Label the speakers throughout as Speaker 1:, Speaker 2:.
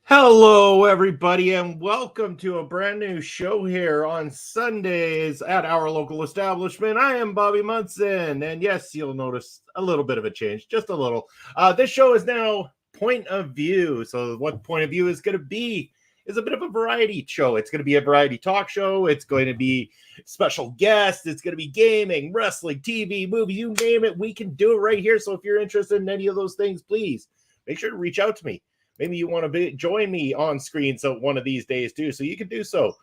Speaker 1: Hello, everybody, and welcome to a brand new show here on Sundays at our local establishment. I am Bobby Munson, and yes, you'll notice a little bit of a change, just a little. This show is now Point of View. So what Point of View is going to be is a bit of a variety show. It's going to be a variety talk show. It's going to be special guests. It's going to be gaming, wrestling, TV, movies, you name it. We can do it right here. So if you're interested in any of those things, please make sure to reach out to me. Maybe you want to join me on screen so one of these days too, so you can do so.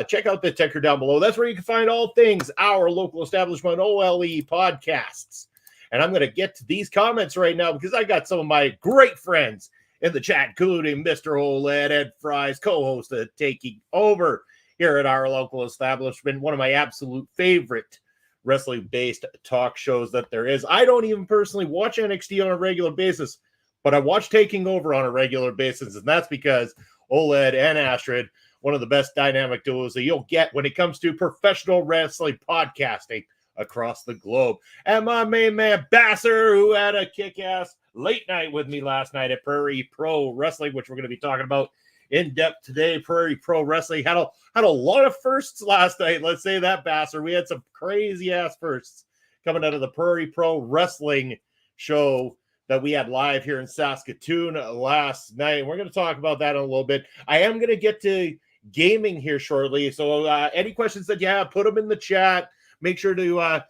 Speaker 1: Check out the ticker down below. That's where you can find all things our local establishment OLE podcasts. And I'm going to get to these comments right now because I got some of my great friends in the chat, including Mr. OLED, Ed Fries, co-host of Taking Over here at our local establishment, one of my absolute favorite wrestling-based talk shows that there is. I don't even personally watch NXT on a regular basis, but I watch Taking Over on a regular basis, and that's because OLED and Astrid, one of the best dynamic duos that you'll get when it comes to professional wrestling podcasting across the globe. And my main man, Basser, who had a kick-ass late night with me last night at Prairie Pro Wrestling, which we're going to be talking about in depth today. Prairie Pro Wrestling had a lot of firsts last night. Let's say that, Basser. We had some crazy-ass firsts coming out of the Prairie Pro Wrestling show that we had live here in Saskatoon last night. We're going to talk about that in a little bit. I am going to get to gaming here shortly. So any questions that you have, put them in the chat. Make sure to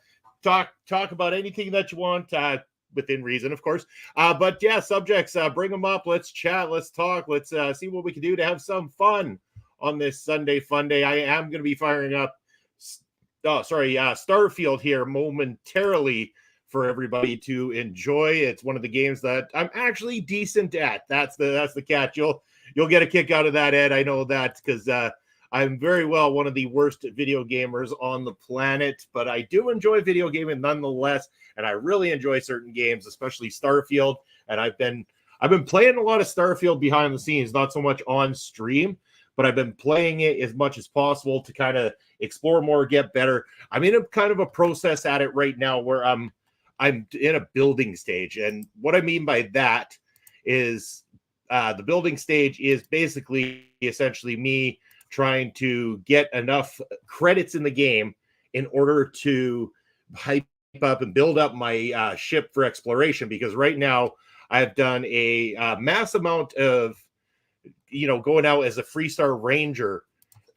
Speaker 1: talk about anything that you want, within reason, of course. But yeah, subjects, bring them up. Let's chat. Let's talk. Let's see what we can do to have some fun on this Sunday fun day. I am going to be firing up, Starfield here momentarily for everybody to enjoy. It's one of the games that I'm actually decent at. That's the catch. You'll get a kick out of that, Ed. I know that because I'm very well one of the worst video gamers on the planet, but I do enjoy video gaming nonetheless, and I really enjoy certain games, especially Starfield. And I've been playing a lot of Starfield behind the scenes, not so much on stream, but I've been playing it as much as possible to kind of explore more, get better. I'm in a kind of a process at it right now where I'm in a building stage, and what I mean by that is the building stage is basically essentially me trying to get enough credits in the game in order to hype up and build up my ship for exploration. Because right now I've done a mass amount of, going out as a Freestar Ranger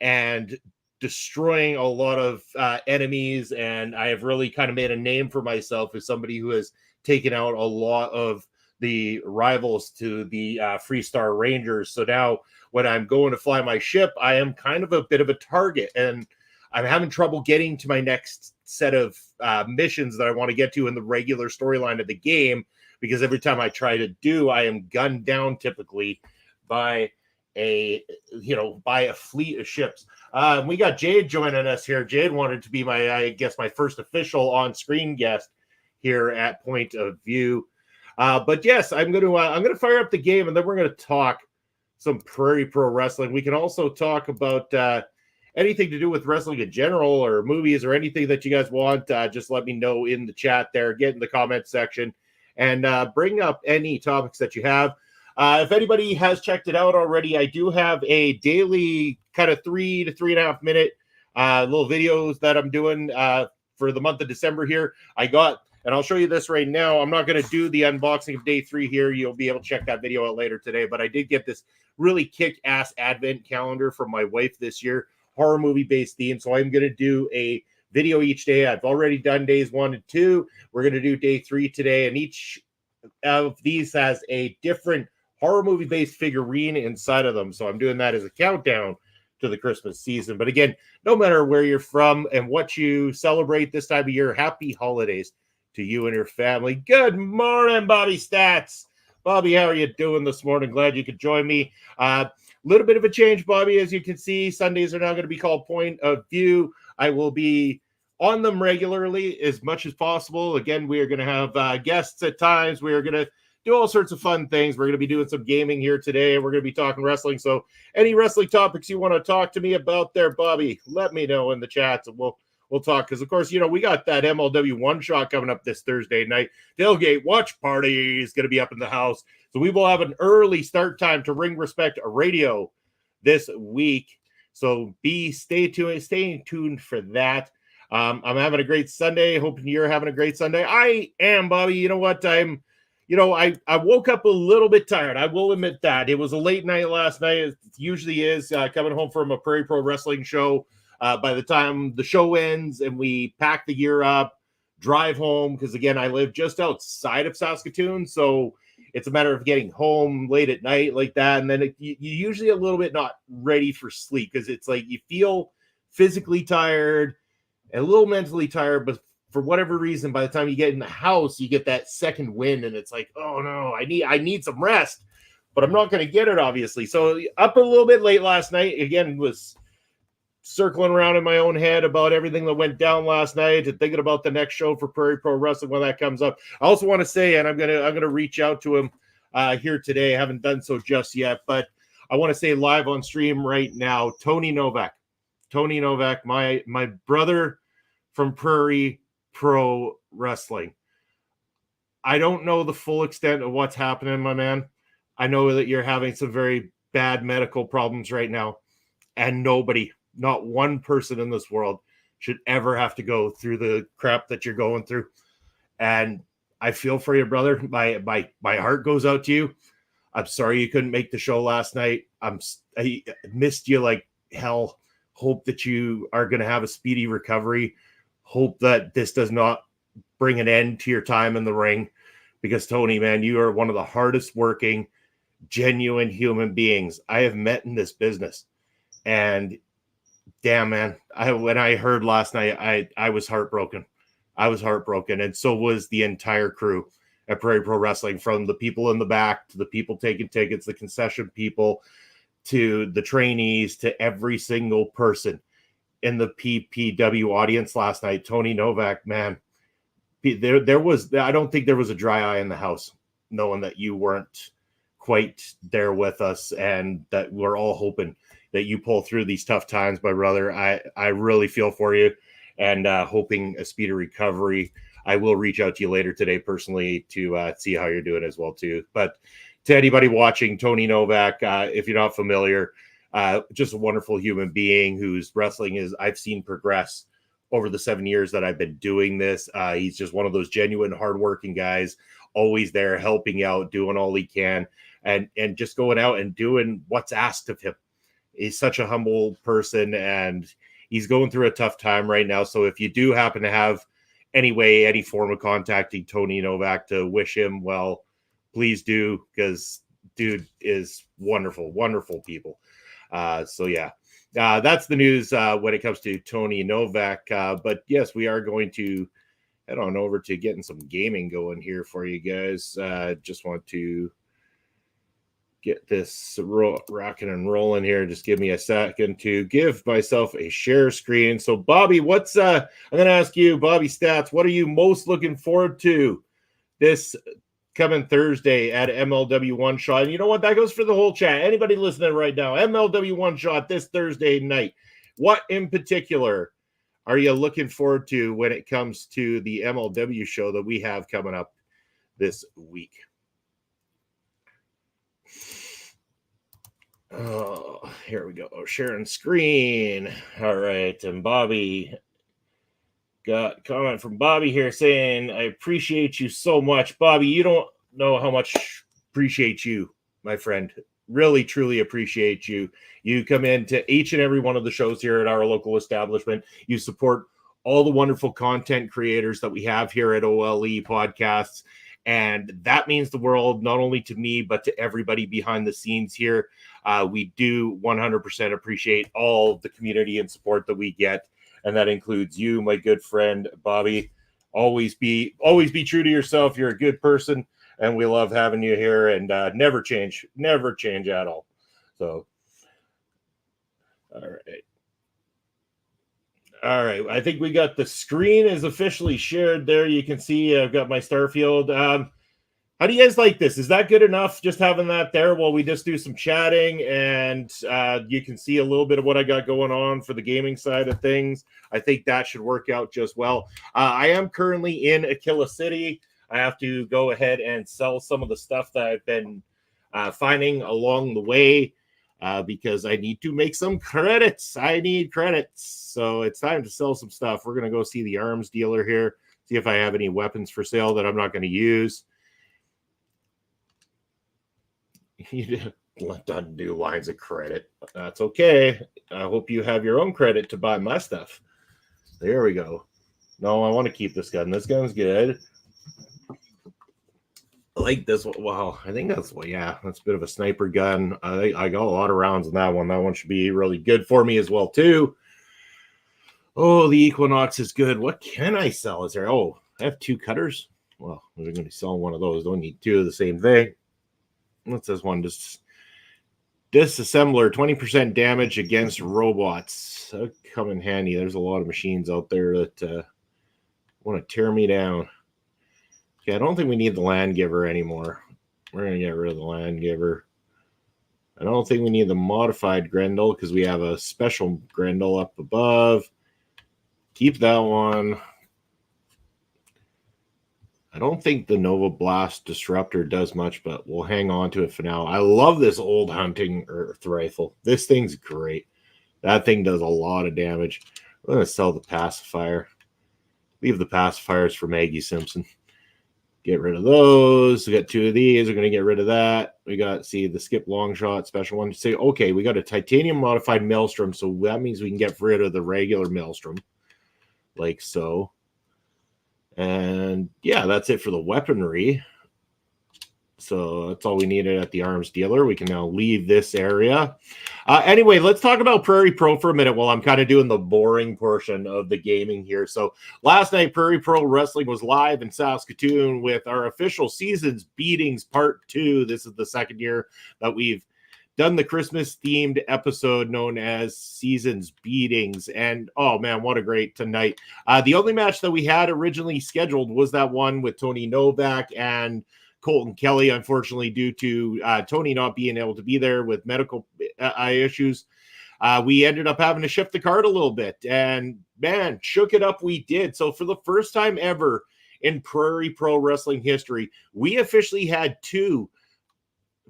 Speaker 1: and destroying a lot of enemies. And I have really kind of made a name for myself as somebody who has taken out a lot of the rivals to the Freestar Rangers. So now when I'm going to fly my ship, I am kind of a bit of a target, and I'm having trouble getting to my next set of missions that I want to get to in the regular storyline of the game, because every time I try to do, I am gunned down typically by a fleet of ships. We got Jade joining us here. Jade wanted to be my first official on-screen guest here at Point of View. But yes, I'm gonna fire up the game, and then we're gonna talk some Prairie Pro Wrestling. We can also talk about anything to do with wrestling in general, or movies, or anything that you guys want. Just let me know in the chat there. Get in the comment section and bring up any topics that you have. If anybody has checked it out already, I do have a daily kind of 3 to 3.5 minute little videos that I'm doing for the month of December here. And I'll show you this right now. I'm not going to do the unboxing of day 3 here. You'll be able to check that video out later today. But I did get this really kick-ass advent calendar from my wife this year, horror movie-based theme. So I'm going to do a video each day. I've already done days 1 and 2. We're going to do day 3 today. And each of these has a different horror movie-based figurine inside of them. So I'm doing that as a countdown to the Christmas season. But again, no matter where you're from and what you celebrate this time of year, happy holidays to you and your family. Good morning, Bobby Stats. Bobby, how are you doing this morning? Glad you could join me. Little bit of a change, Bobby. As you can see, Sundays are now going to be called Point of View. I will be on them regularly as much as possible. Again, we are going to have guests at times. We are going to do all sorts of fun things. We're going to be doing some gaming here today. We're going to be talking wrestling. So any wrestling topics you want to talk to me about there, Bobby, let me know in the chats, and we'll talk. Because, of course, we got that MLW One Shot coming up this Thursday night. Tailgate watch party is going to be up in the house. So we will have an early start time to Ring Respect Radio this week. So stay tuned for that. I'm having a great Sunday. Hoping you're having a great Sunday. I am, Bobby. You know what? I woke up a little bit tired. I will admit that. It was a late night last night. It usually is, coming home from a Prairie Pro Wrestling show. By the time the show ends and we pack the gear up, drive home, because, again, I live just outside of Saskatoon, so it's a matter of getting home late at night like that, and then you're usually a little bit not ready for sleep, because it's like you feel physically tired and a little mentally tired, but for whatever reason, by the time you get in the house, you get that second wind, and it's like, oh no, I need some rest, but I'm not going to get it, obviously. So up a little bit late last night. Again, was circling around in my own head about everything that went down last night and thinking about the next show for Prairie Pro Wrestling when that comes up. I also want to say, and I'm gonna reach out to him here today. I haven't done so just yet, but I want to say live on stream right now, Tony Novak, my brother from Prairie Pro Wrestling. I don't know the full extent of what's happening, my man. I know that you're having some very bad medical problems right now, and not one person in this world should ever have to go through the crap that you're going through. And I feel for you, brother. My heart goes out to you. I'm sorry you couldn't make the show last night. I missed you like hell. Hope that you are going to have a speedy recovery. Hope that this does not bring an end to your time in the ring, because Tony, man, you are one of the hardest working, genuine human beings I have met in this business. And damn, man, when I heard last night, I was heartbroken. I was heartbroken, and so was the entire crew at Prairie Pro Wrestling, from the people in the back to the people taking tickets, the concession people, to the trainees, to every single person in the PPW audience last night. Tony Novak, man, there was, I don't think there was a dry eye in the house knowing that you weren't quite there with us, and that we're all hoping that you pull through these tough times, my brother. I really feel for you, and hoping a speedy recovery. I will reach out to you later today personally to see how you're doing as well too. But to anybody watching, Tony Novak, if you're not familiar, just a wonderful human being whose wrestling I've seen progress over the 7 years that I've been doing this. He's just one of those genuine, hardworking guys, always there, helping out, doing all he can, and just going out and doing what's asked of him. He's such a humble person, and he's going through a tough time right now. So if you do happen to have any form of contacting Tony Novak to wish him well, please do, because dude is wonderful, wonderful people. So yeah, that's the news when it comes to Tony Novak. But yes, we are going to head on over to getting some gaming going here for you guys. Just want to get this rocking and rolling here. Just give me a second to give myself a share screen. So Bobby, I'm going to ask you, Bobby Stats, what are you most looking forward to this coming Thursday at MLW One Shot? And you know what? That goes for the whole chat. Anybody listening right now, MLW One Shot this Thursday night. What in particular are you looking forward to when it comes to the MLW show that we have coming up this week? Oh, here we go. Sharing screen. All right. And Bobby, got a comment from Bobby here saying, I appreciate you so much. Bobby, you don't know how much appreciate you, my friend. Really, truly appreciate you. You come into each and every one of the shows here at our local establishment. You support all the wonderful content creators that we have here at OLE Podcasts. And that means the world, not only to me, but to everybody behind the scenes here. We do 100% appreciate all the community and support that we get. And that includes you, my good friend, Bobby. Always be true to yourself. You're a good person, and we love having you here, and never change at all. So, all right. I think we got the screen is officially shared there. You can see I've got my Starfield. How do you guys like this? Is that good enough, just having that there while we just do some chatting, and you can see a little bit of what I got going on for the gaming side of things? I think that should work out just well. I am currently in Aquila City. I have to go ahead and sell some of the stuff that I've been finding along the way because I need to make some credits. I need credits. So it's time to sell some stuff. We're going to go see the arms dealer here, see if I have any weapons for sale that I'm not going to use. You didn't do lines of credit. That's okay. I hope you have your own credit to buy my stuff. There we go. No, I want to keep this gun. This gun's good. I like this one. Wow, I think that's a bit of a sniper gun. I got a lot of rounds in that one. That one should be really good for me as well too. Oh, the Equinox is good. What can I sell? Is there? Oh, I have 2 cutters. Well, we're going to be selling one of those. Don't need 2 of the same thing. What's this one? Just disassembler, 20% damage against robots. That'll come in handy. There's a lot of machines out there that want to tear me down. Okay, I don't think we need the Land Giver anymore. We're going to get rid of the Land Giver. I don't think we need the modified Grendel because we have a special Grendel up above. Keep that one. I don't think the Nova Blast Disruptor does much, but we'll hang on to it for now. I love this old hunting Earth rifle. This thing's great. That thing does a lot of damage. I'm going to sell the pacifier. Leave the pacifiers for Maggie Simpson. Get rid of those. We got 2 of these. We're going to get rid of that. We got, see, the skip long shot special one. Say, okay, we got a titanium modified Maelstrom, so that means we can get rid of the regular Maelstrom. Like so. And yeah, that's it for the weaponry. So that's all we needed at the arms dealer. We can now leave this area. Anyway, let's talk about Prairie Pro for a minute while I'm kind of doing the boring portion of the gaming here. So last night, Prairie Pro Wrestling was live in Saskatoon with our official Seasons Beatings Part 2. This is the second year that we've done the Christmas themed episode known as Seasons Beatings. And oh man, what a great tonight. The only match that we had originally scheduled was that one with Tony Novak and Colton Kelly. Unfortunately, due to Tony not being able to be there with medical issues, we ended up having to shift the card a little bit. And man, shook it up we did. So for the first time ever in Prairie Pro Wrestling history, we officially had 2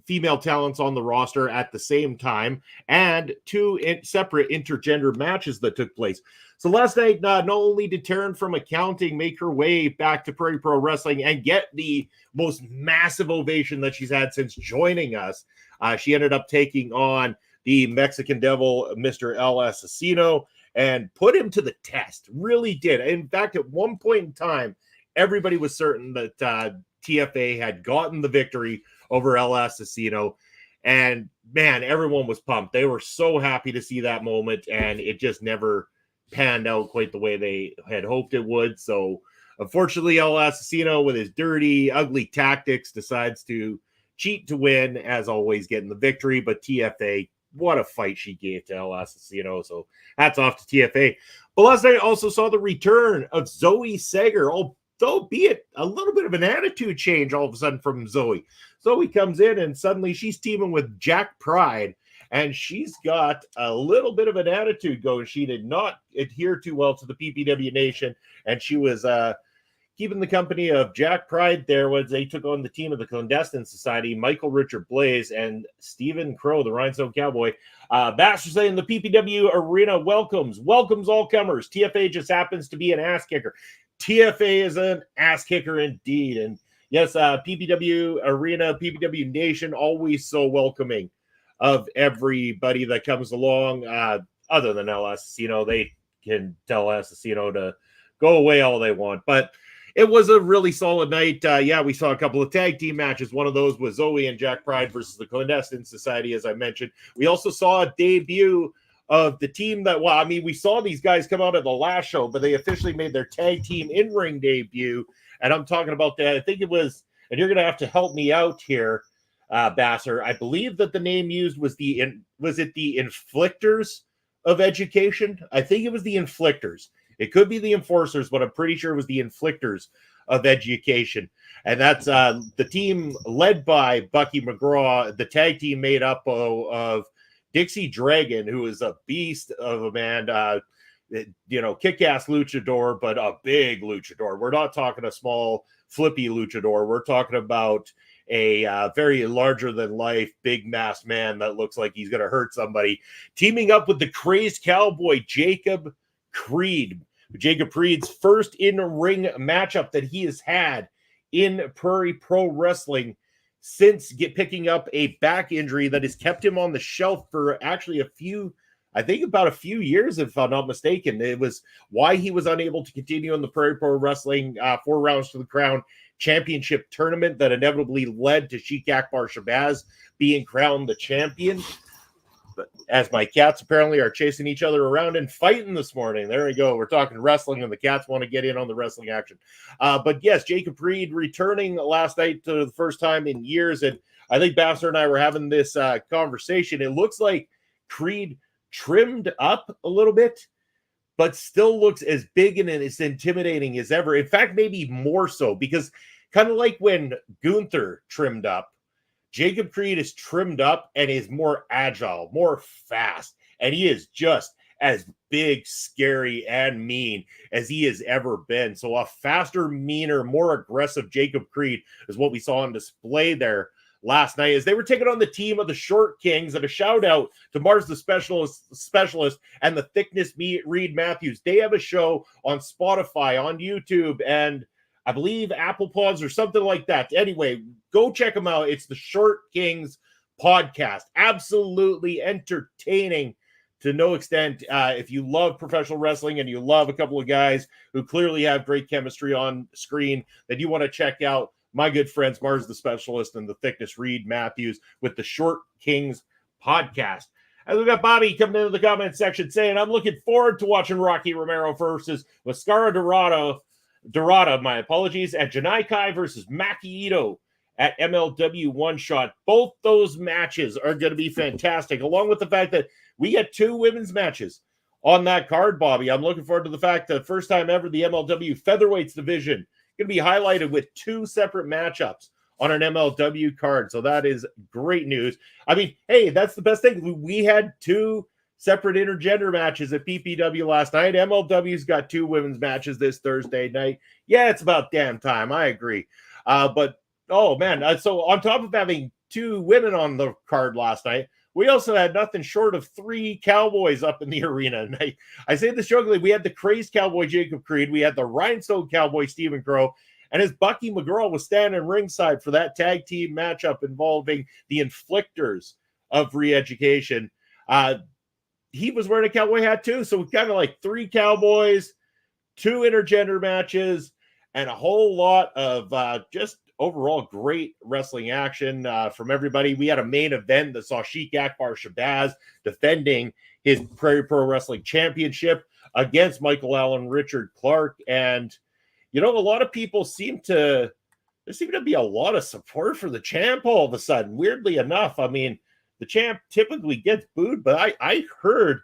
Speaker 1: female talents on the roster at the same time and 2 separate intergender matches that took place. So last night, not only did Taryn from accounting make her way back to Prairie Pro Wrestling and get the most massive ovation that she's had since joining us, she ended up taking on the Mexican Devil, Mr. El Asesino, and put him to the test. Really did. In fact, at one point in time, everybody was certain that TFA had gotten the victory over El Asesino. And man, everyone was pumped. They were so happy to see that moment, and it just never panned out quite the way they had hoped it would. So unfortunately, El Asesino, with his dirty, ugly tactics, decides to cheat to win, as always, getting the victory. But TFA, what a fight she gave to El Asesino. So hats off to TFA. But last night I also saw the return of Zoe Sager, albeit a little bit of an attitude change all of a sudden from Zoe. Zoe comes in and suddenly she's teaming with Jack Pride, and she's got a little bit of an attitude going. She did not adhere too well to the PPW Nation, and she was keeping the company of Jack Pride there when they took on the team of the Clandestine Society, Michael Richard Blaze and Stephen Crow, the Rhinestone Cowboy. Baxter saying the PPW Arena welcomes all comers. TFA just happens to be an ass kicker. TFA is an ass kicker indeed. And yes, PPW Arena, PPW Nation, always so welcoming of everybody that comes along. Other than El Asesino, they can tell Asesino to go away all they want. But it was a really solid night. Yeah, we saw a couple of tag team matches. One of those was Zoe and Jack Pride versus the Clandestine Society, as I mentioned. We also saw a debut of the team that, well, I mean, we saw these guys come out at the last show, but they officially made their tag team in-ring debut. And I'm talking about that. I think it was, and you're going to have to help me out here, Basser. I believe that the name used was was it the Inflictors of Education? I think it was the Inflictors. It could be the Enforcers, but I'm pretty sure it was the Inflictors of Education. And that's the team led by Bucky McGraw, the tag team made up of Dixie Dragon, who is a beast of a man, kick-ass luchador, but a big luchador. We're not talking a small, flippy luchador. We're talking about a very larger-than-life, big-mass man that looks like he's going to hurt somebody, teaming up with the crazed cowboy, Jacob Creed. Jacob Creed's first in-ring matchup that he has had in Prairie Pro Wrestling since picking up a back injury that has kept him on the shelf for actually about a few years, if I'm not mistaken. It was why he was unable to continue in the Prairie Pro Wrestling 4 Rounds to the Crown Championship tournament that inevitably led to Sheik Akbar Shabazz being crowned the champion. as my cats apparently are chasing each other around and fighting this morning. There we go. We're talking wrestling, and the cats want to get in on the wrestling action. But yes, Jacob Reed returning last night to the first time in years, and I think Bastard and I were having this conversation. It looks like Creed trimmed up a little bit, but still looks as big and as intimidating as ever. In fact, maybe more so, because kind of like when Gunther trimmed up, Jacob Creed is trimmed up and is more agile, more fast, and he is just as big, scary, and mean as he has ever been. So a faster, meaner, more aggressive Jacob Creed is what we saw on display there last night as they were taking on the team of the Short Kings. And a shout out to Mars the Specialist and the Thickness Reed Matthews. They have a show on Spotify, on YouTube, and I believe Apple Pods or something like that. Anyway, go check them out. It's the Short Kings podcast. Absolutely entertaining to no extent. If you love professional wrestling and you love a couple of guys who clearly have great chemistry on screen, then you want to check out my good friends Mars the Specialist and the Thickness Reed Matthews with the Short Kings podcast. And we got Bobby coming into the comment section saying, I'm looking forward to watching Rocky Romero versus Mascara Dorada, my apologies, at Janai Kai versus Maki Ito at MLW One Shot. Both those matches are going to be fantastic, along with the fact that we get 2 women's matches on that card, Bobby. I'm looking forward to the fact that first time ever the MLW Featherweight Division going to be highlighted with 2 separate matchups on an MLW card. So that is great news. I mean, hey, that's the best thing. We had 2 separate intergender matches at PPW last night. MLW's got 2 women's matches this Thursday night. Yeah, it's about damn time. I agree. But, oh, man. So on top of having 2 women on the card last night, we also had nothing short of 3 cowboys up in the arena. And I say this jokingly, we had the crazed cowboy Jacob Creed. We had the rhinestone cowboy Stephen Crow. And as Bucky McGraw was standing ringside for that tag team matchup involving the Inflictors of Re-Education, he was wearing a cowboy hat too. So we got like 3 cowboys, 2 intergender matches, and a whole lot of just overall great wrestling action from everybody. We had a main event that saw Sheik Akbar Shabazz defending his Prairie Pro Wrestling Championship against Michael Allen, Richard Clark. And, you know, a lot of people there seemed to be a lot of support for the champ all of a sudden, weirdly enough. I mean, the champ typically gets booed, but I heard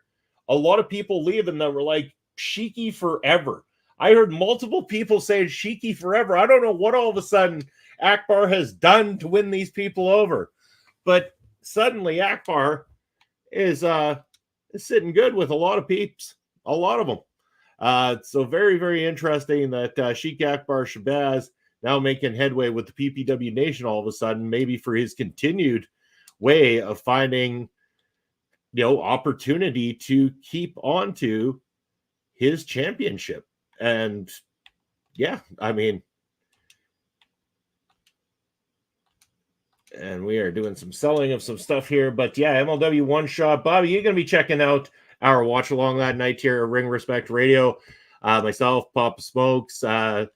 Speaker 1: a lot of people leaving that were like, Sheiky forever. I heard multiple people saying Sheiky forever. I don't know what all of a sudden Akbar has done to win these people over, but suddenly Akbar is sitting good with a lot of peeps, a lot of them. So very, very interesting that Sheik Akbar Shabazz now making headway with the PPW Nation all of a sudden, maybe for his continued way of finding, you know, opportunity to keep on to his championship. And yeah, I mean, and we are doing some selling of some stuff here, but yeah, MLW One Shot. Bobby, you're going to be checking out our watch along that night here at Ring Respect Radio. Myself, Papa Smokes, I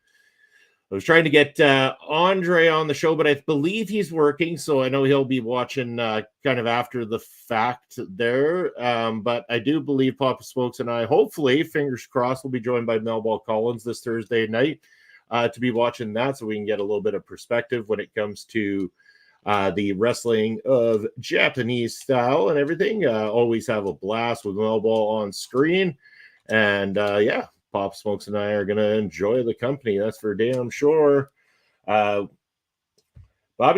Speaker 1: was trying to get Andre on the show, but I believe he's working, so I know he'll be watching kind of after the fact there. But I do believe Papa Smokes and I, hopefully, fingers crossed, will be joined by Melball Collins this Thursday night to be watching that, so we can get a little bit of perspective when it comes to the wrestling of Japanese style and everything. Always have a blast with Melball on screen. And yeah, Pop Smokes and I are going to enjoy the company. That's for damn sure. Bobby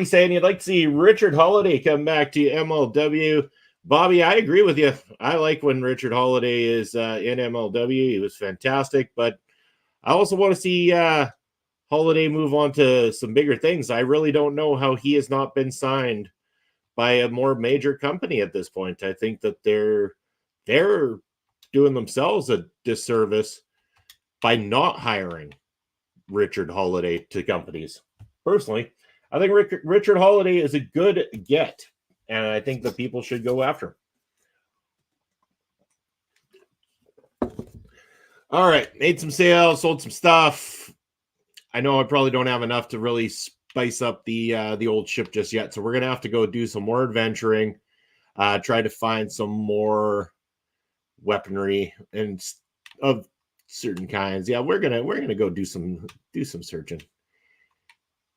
Speaker 1: saying you'd like to see Richard Holiday come back to MLW. Bobby, I agree with you. I like when Richard Holiday is in MLW. He was fantastic, but I also want to see Holiday move on to some bigger things. I really don't know how he has not been signed by a more major company at this point. I think that they're doing themselves a disservice by not hiring Richard Holiday to companies. Personally, I think Richard Holiday is a good get, and I think that people should go after him. All right, made some sales, sold some stuff. I know I probably don't have enough to really spice up the old ship just yet, so we're going to have to go do some more adventuring. try to find some more weaponry and of certain kinds. Yeah, we're gonna go do some searching.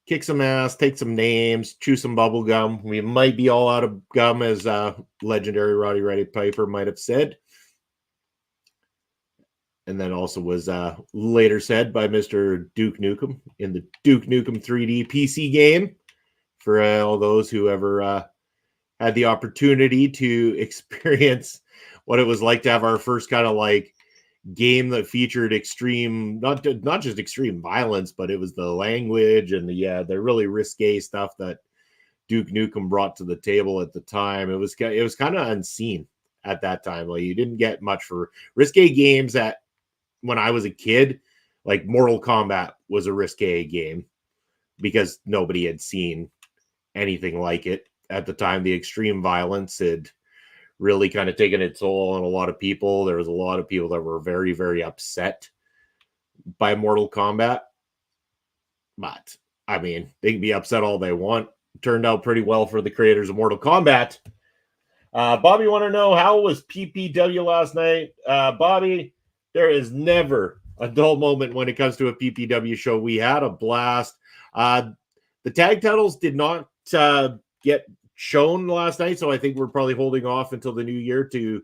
Speaker 1: Kick some ass, take some names, chew some bubble gum. We might be all out of gum, as legendary Roddy Reddy Piper might have said. And then also was later said by Mr. Duke Nukem in the Duke Nukem 3D PC game. For all those who ever had the opportunity to experience what it was like to have our first kind of like game that featured extreme, not just extreme violence, but it was the language and the really risque stuff that Duke Nukem brought to the table at the time. It was kind of unseen at that time. Like, you didn't get much for risque games at when I was a kid. Like Mortal Kombat was a risque game because nobody had seen anything like it at the time. The extreme violence had really kind of taken its toll on a lot of people. There was a lot of people that were very, very upset by Mortal Kombat. But, I mean, they can be upset all they want. It turned out pretty well for the creators of Mortal Kombat. Bobby, want to know, how was PPW last night? Bobby, there is never a dull moment when it comes to a PPW show. We had a blast. The tag titles did not get shown last night, so I think we're probably holding off until the new year to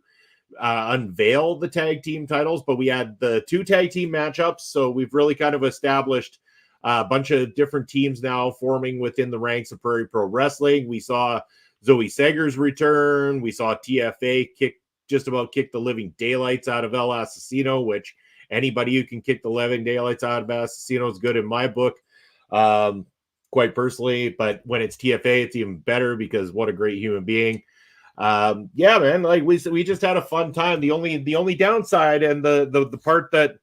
Speaker 1: unveil the tag team titles. But we had the 2 tag team matchups, so we've really kind of established a bunch of different teams now forming within the ranks of Prairie Pro Wrestling. We saw Zoe Seger's return. We saw TFA just about kick the living daylights out of El Asesino, which anybody who can kick the living daylights out of Asesino is good in my book. Quite personally, but when it's TFA, it's even better because what a great human being. Yeah, man, like we just had a fun time. The only downside and the part that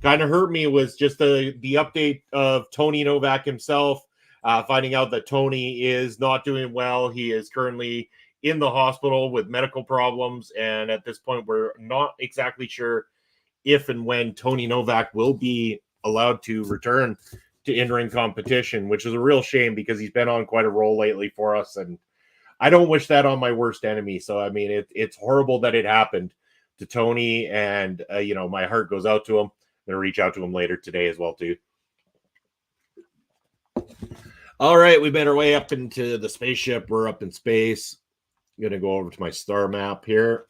Speaker 1: kind of hurt me was just the update of Tony Novak himself, finding out that Tony is not doing well. He is currently in the hospital with medical problems, and at this point, we're not exactly sure if and when Tony Novak will be allowed to return to in-ring competition, which is a real shame because he's been on quite a roll lately for us, and I don't wish that on my worst enemy. So I mean, it's horrible that it happened to Tony, and my heart goes out to him. I'm gonna reach out to him later today as well too. All right, we made our way up into the spaceship. We're up in space. I'm gonna go over to my star map here.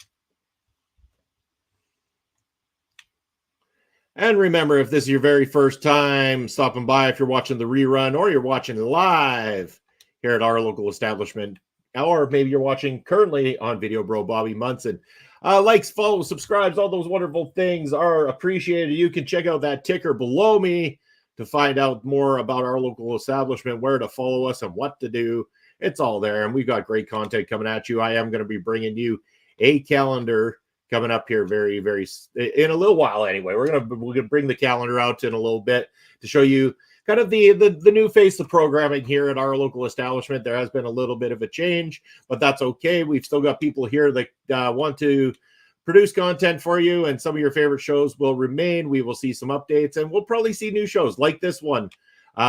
Speaker 1: And remember, if this is your very first time stopping by, if you're watching the rerun or you're watching live here at our local establishment, or maybe you're watching currently on Video Bro Bobby Munson, likes, follows, subscribes, all those wonderful things are appreciated. You can check out that ticker below me to find out more about our local establishment, where to follow us and what to do. It's all there, and we've got great content coming at you. I am going to be bringing you a calendar coming up here very, very in a little while. Anyway, we're gonna bring the calendar out in a little bit to show you kind of the new face of programming here at our local establishment. There has been a little bit of a change, but that's okay. We've still got people here that want to produce content for you, and some of your favorite shows will remain. We will see some updates, and we'll probably see new shows like this one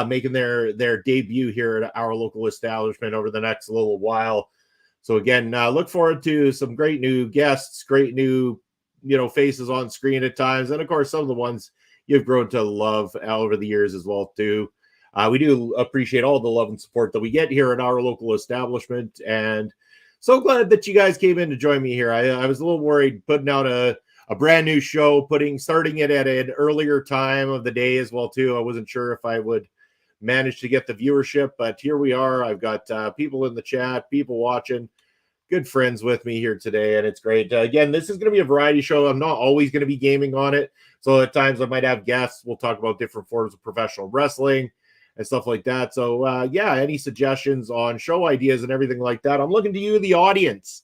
Speaker 1: making their debut here at our local establishment over the next little while. So again, look forward to some great new guests, great new, faces on screen at times. And of course, some of the ones you've grown to love over the years as well too. We do appreciate all the love and support that we get here at our local establishment. And so glad that you guys came in to join me here. I was a little worried putting out a brand new show, starting it at an earlier time of the day as well too. I wasn't sure if I would managed to get the viewership, but here we are. I've got people in the chat, people watching, good friends with me here today, and it's great. Again, this is going to be a variety show. I'm not always going to be gaming on it, so at times I might have guests. We'll talk about different forms of professional wrestling and stuff like that. So any suggestions on show ideas and everything like that, I'm looking to you, the audience,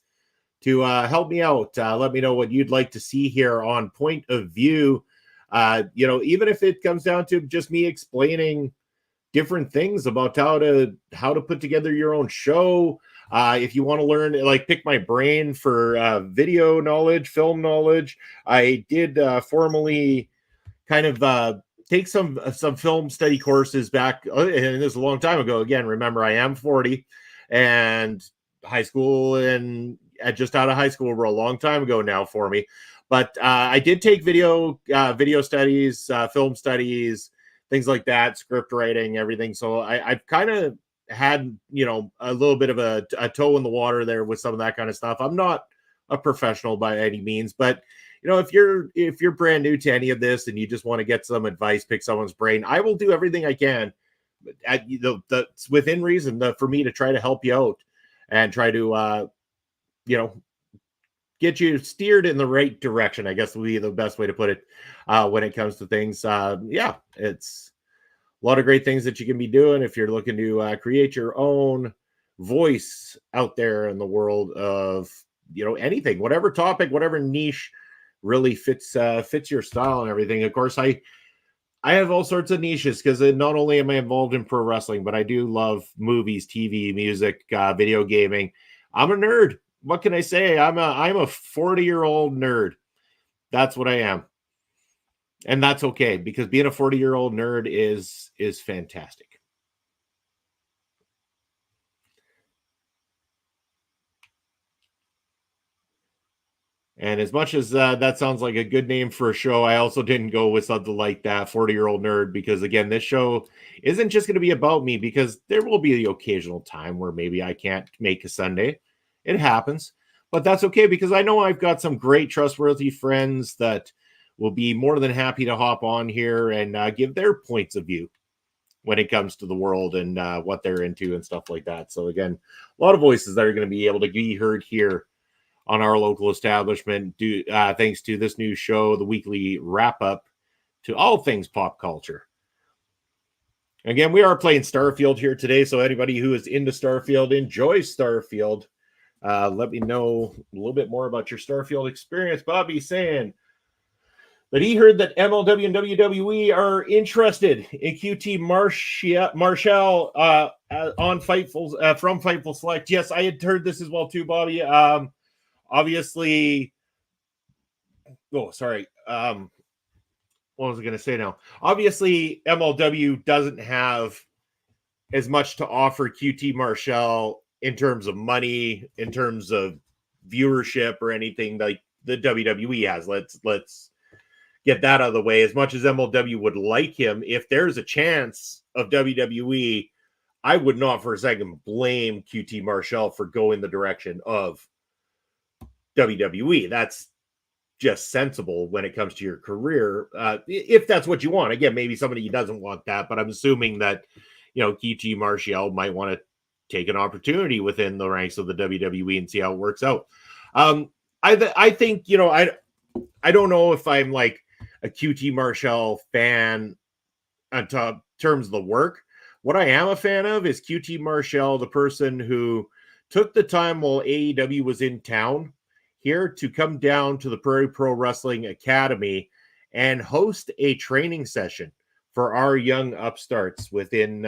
Speaker 1: to help me out. Let me know what you'd like to see here on Point of View. Even if it comes down to just me explaining different things about how to put together your own show. If you want to learn, pick my brain for video knowledge, film knowledge, I did formally kind of take some film study courses back, and this is a long time ago. Again, remember, I am 40, and high school and just out of high school. We're a long time ago now for me. But I did take video studies, film studies, things like that, script writing, everything. So I've kind of had, a little bit of a toe in the water there with some of that kind of stuff. I'm not a professional by any means, but if you're brand new to any of this and you just want to get some advice, pick someone's brain, I will do everything I can that's within reason for me to try to help you out and try to get you steered in the right direction, I guess would be the best way to put it when it comes to things. It's a lot of great things that you can be doing if you're looking to create your own voice out there in the world of anything, whatever topic, whatever niche really fits your style and everything. Of course, I have all sorts of niches because not only am I involved in pro wrestling, but I do love movies, TV, music, video gaming. I'm a nerd. What can I say? I'm a 40-year-old nerd. That's what I am. And that's okay, because being a 40-year-old nerd is fantastic. And as much as that sounds like a good name for a show, I also didn't go with something like that, 40-year-old nerd, because again, this show isn't just going to be about me, because there will be the occasional time where maybe I can't make a Sunday. It happens, but that's okay, because I know I've got some great trustworthy friends that will be more than happy to hop on here and give their points of view when it comes to the world and what they're into and stuff like that. So again, a lot of voices that are going to be able to be heard here on our local establishment, thanks to this new show, the weekly wrap up to all things pop culture. Again, we are playing Starfield here today, so anybody who is into Starfield, enjoys Starfield. Let me know a little bit more about your Starfield experience. Bobby saying that he heard that MLW and WWE are interested in QT Marshall on Fightful from Fightful Select. Yes, I had heard this as well too, Bobby. Obviously, what was I going to say now? Obviously, MLW doesn't have as much to offer QT Marshall in terms of money, in terms of viewership, or anything like the WWE has. Let's get that out of the way. As much as MLW would like him, if there's a chance of WWE, I would not for a second blame QT Marshall for going the direction of WWE. That's just sensible when it comes to your career. If that's what you want. Again, maybe somebody doesn't want that, but I'm assuming that, QT Marshall might want to take an opportunity within the ranks of the WWE and see how it works out. I think, I don't know if I'm like a QT Marshall fan on terms of the work. What I am a fan of is QT Marshall, the person who took the time while AEW was in town here to come down to the Prairie Pro Wrestling Academy and host a training session for our young upstarts within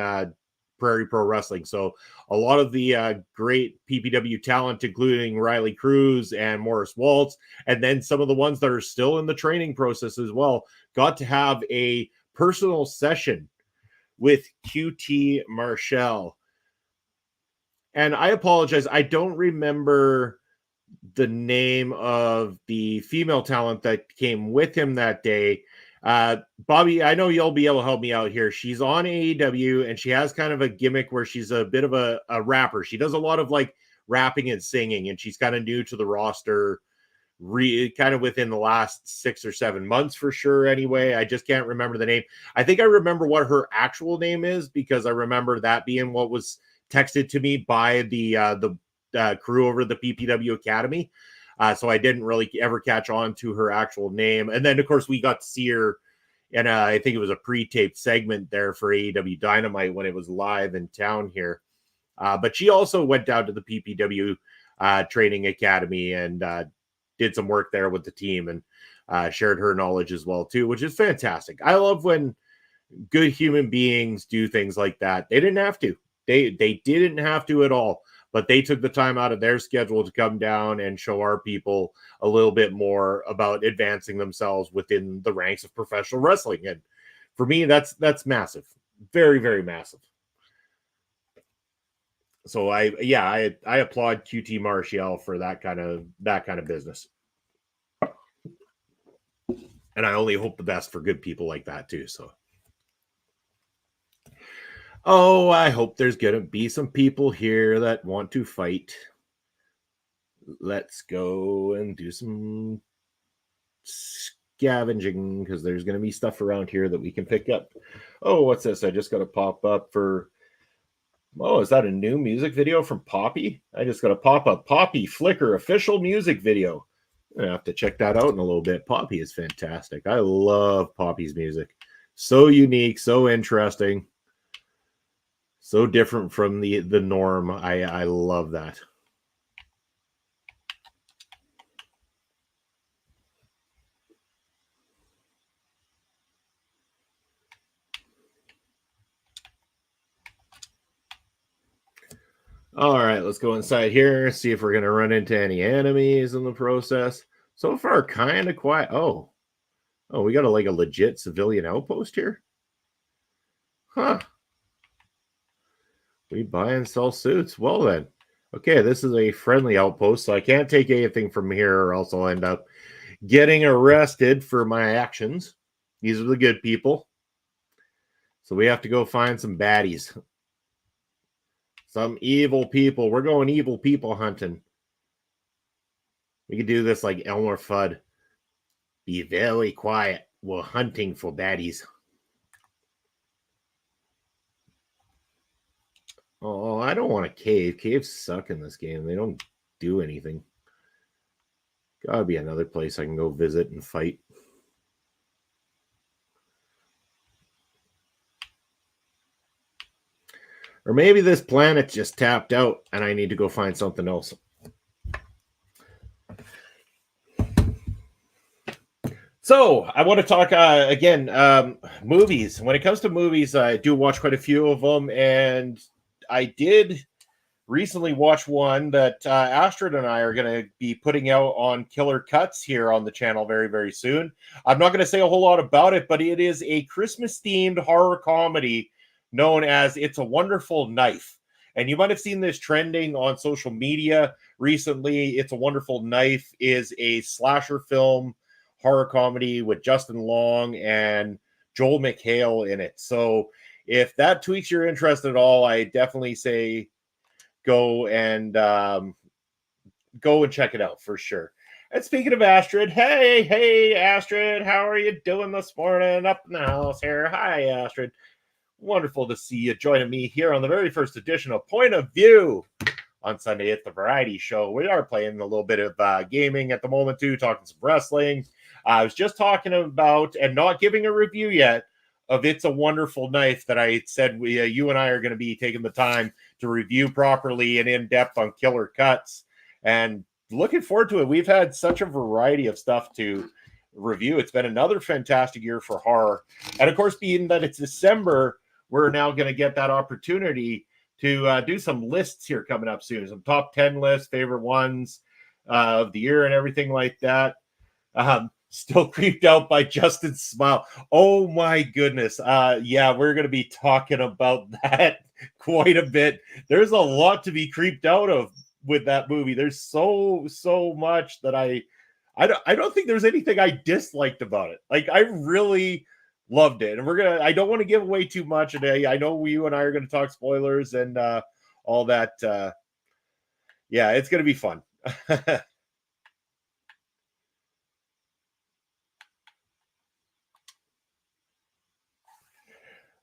Speaker 1: Prairie Pro Wrestling. So a lot of the great PPW talent, including Riley Cruz and Morris Waltz, and then some of the ones that are still in the training process as well, got to have a personal session with QT Marshall. And I apologize, I don't remember the name of the female talent that came with him that day. Bobby, I know you'll be able to help me out here. She's on AEW and she has kind of a gimmick where she's a bit of a rapper. She does a lot of like rapping and singing, and she's kind of new to the roster, kind of within the last 6 or 7 months for sure. Anyway, I just can't remember the name. I think I remember what her actual name is because I remember that being what was texted to me by the crew over the PPW Academy. So I didn't really ever catch on to her actual name. And then, of course, we got to see her in I think it was a pre-taped segment there for AEW Dynamite when it was live in town here. But she also went down to the PPW Training Academy and did some work there with the team and shared her knowledge as well, too, which is fantastic. I love when good human beings do things like that. They didn't have to. They didn't have to at all. But they took the time out of their schedule to come down and show our people a little bit more about advancing themselves within the ranks of professional wrestling. And for me, that's massive. Very, very massive. So I applaud QT Martial for that kind of business. And I only hope the best for good people like that too. So, oh, I hope there's gonna be some people here that want to fight. Let's go and do some scavenging because there's gonna be stuff around here that we can pick up. Oh, what's this? I just got to pop up for. Oh, is that a new music video from Poppy? I just got to pop up Poppy Flickr official music video. I'm gonna have to check that out in a little bit. Poppy is fantastic. I love Poppy's music. So unique, so interesting, so different from the norm. I love that. All right, let's go inside here, see if we're going to run into any enemies in the process. So far, kind of quiet. Oh, we got a legit civilian outpost here? Huh. We buy and sell suits. Well then. Okay, this is a friendly outpost, so I can't take anything from here or else I'll end up getting arrested for my actions. These are the good people. So we have to go find some baddies. Some evil people. We're going evil people hunting. We could do this like Elmer Fudd. Be very quiet. We're hunting for baddies. Oh, I don't want a cave. Caves suck in this game. They don't do anything. Gotta be another place I can go visit and fight. Or maybe this planet just tapped out and I need to go find something else. So I want to talk again, movies. When it comes to movies, I do watch quite a few of them, and I did recently watch one that Astrid and I are going to be putting out on Killer Cuts here on the channel very, very soon. I'm not going to say a whole lot about it, but it is a Christmas-themed horror comedy known as It's a Wonderful Knife. And you might have seen this trending on social media recently. It's a Wonderful Knife is a slasher film horror comedy with Justin Long and Joel McHale in it. So if that tweaks your interest at all, I definitely say go and check it out for sure. And speaking of Astrid, hey Astrid, how are you doing this morning up in the house here? Hi Astrid. Wonderful to see you joining me here on the very first edition of Point of View on Sunday at the Variety Show. We are playing a little bit of gaming at the moment too, talking some wrestling. I was just talking about and not giving a review yet of It's a Wonderful Knife that I said you and I are going to be taking the time to review properly and in depth on Killer Cuts, and looking forward to it. We've had such a variety of stuff to review. It's been another fantastic year for horror, and of course, being that it's December, we're now going to get that opportunity to do some lists here coming up soon. Some top 10 lists, favorite ones of the year and everything like that. Still creeped out by Justin's smile. Oh my goodness. Yeah, we're going to be talking about that quite a bit. There's a lot to be creeped out of with that movie. There's so much that I don't think there's anything I disliked about it. Like, I really loved it. And I don't want to give away too much today. I know you and I are going to talk spoilers and all that. Yeah, it's going to be fun.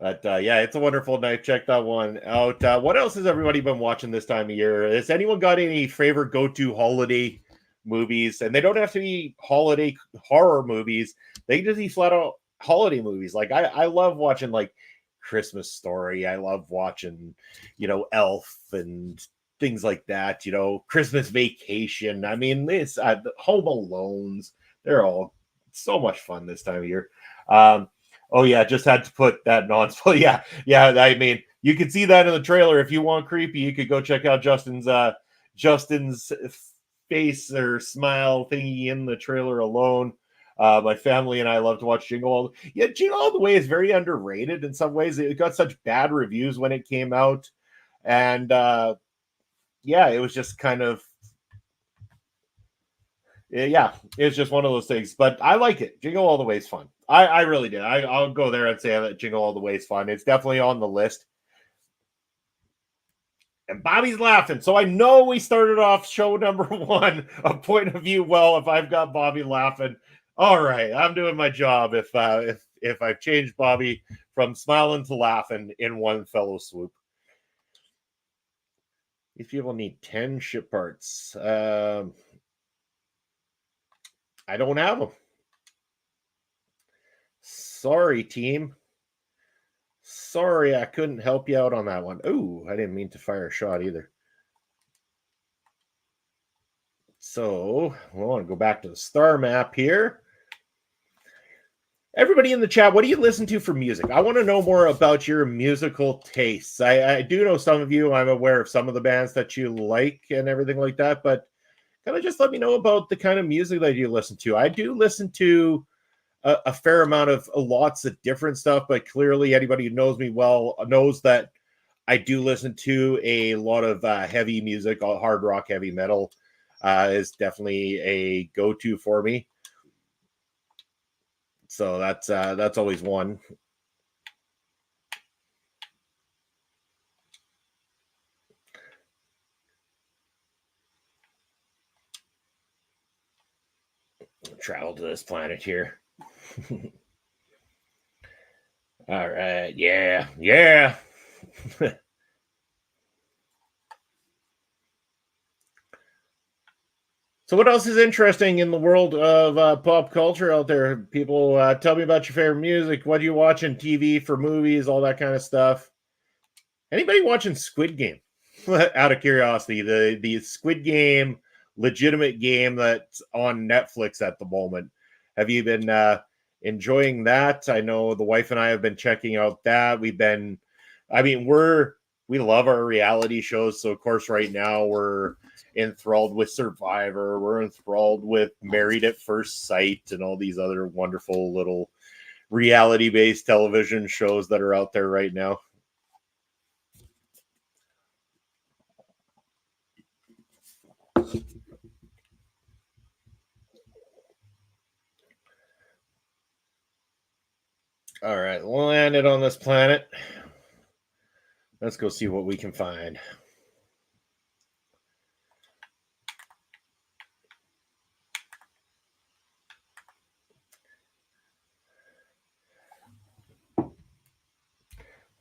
Speaker 1: But yeah, It's a Wonderful Knife. Check that one out. What else has everybody been watching this time of year? Has anyone got any favorite go-to holiday movies? And they don't have to be holiday horror movies. They can just be flat out holiday movies. Like I love watching like Christmas Story. I love watching, Elf and things like that. Christmas Vacation. I mean, it's Home Alones. They're all so much fun this time of year. Oh yeah, just had to put that non-spoiler. Yeah. I mean, you can see that in the trailer. If you want creepy, you could go check out Justin's face or smile thingy in the trailer alone. My family and I love to watch Jingle All. Yeah, Jingle All the Way is very underrated in some ways. It got such bad reviews when it came out, and yeah, it was just kind of, yeah, it's just one of those things. But I like it. Jingle All the Way is fun. I really did. I'll go there and say that Jingle All the Way is fun. It's definitely on the list. And Bobby's laughing. So I know we started off show number 1, a point of view. Well, if I've got Bobby laughing, all right, I'm doing my job. If I've changed Bobby from smiling to laughing in one fellow swoop. These people need 10 ship parts. I don't have them. Sorry, team. Sorry, I couldn't help you out on that one. Oh, I didn't mean to fire a shot either. So we want to go back to the star map here. Everybody in the chat, what do you listen to for music? I want to know more about your musical tastes. I do know some of you. I'm aware of some of the bands that you like and everything like that, but kind of just let me know about the kind of music that you listen to. I do listen to a fair amount of lots of different stuff, but clearly anybody who knows me well knows that I do listen to a lot of heavy music. Hard rock, heavy metal is definitely a go-to for me. So that's always one. Travel to this planet here. All right. Yeah. So what else is interesting in the world of pop culture out there? People, tell me about your favorite music. What do you watch on TV for movies, all that kind of stuff. Anybody watching Squid Game? Out of curiosity, the Squid Game legitimate game that's on Netflix at the moment. Have you been enjoying that? I know the wife and I have been checking out that. We love our reality shows. So of course, right now we're enthralled with Survivor. We're enthralled with Married at First Sight and all these other wonderful little reality-based television shows that are out there right now. All right, landed on this planet. Let's go see what we can find.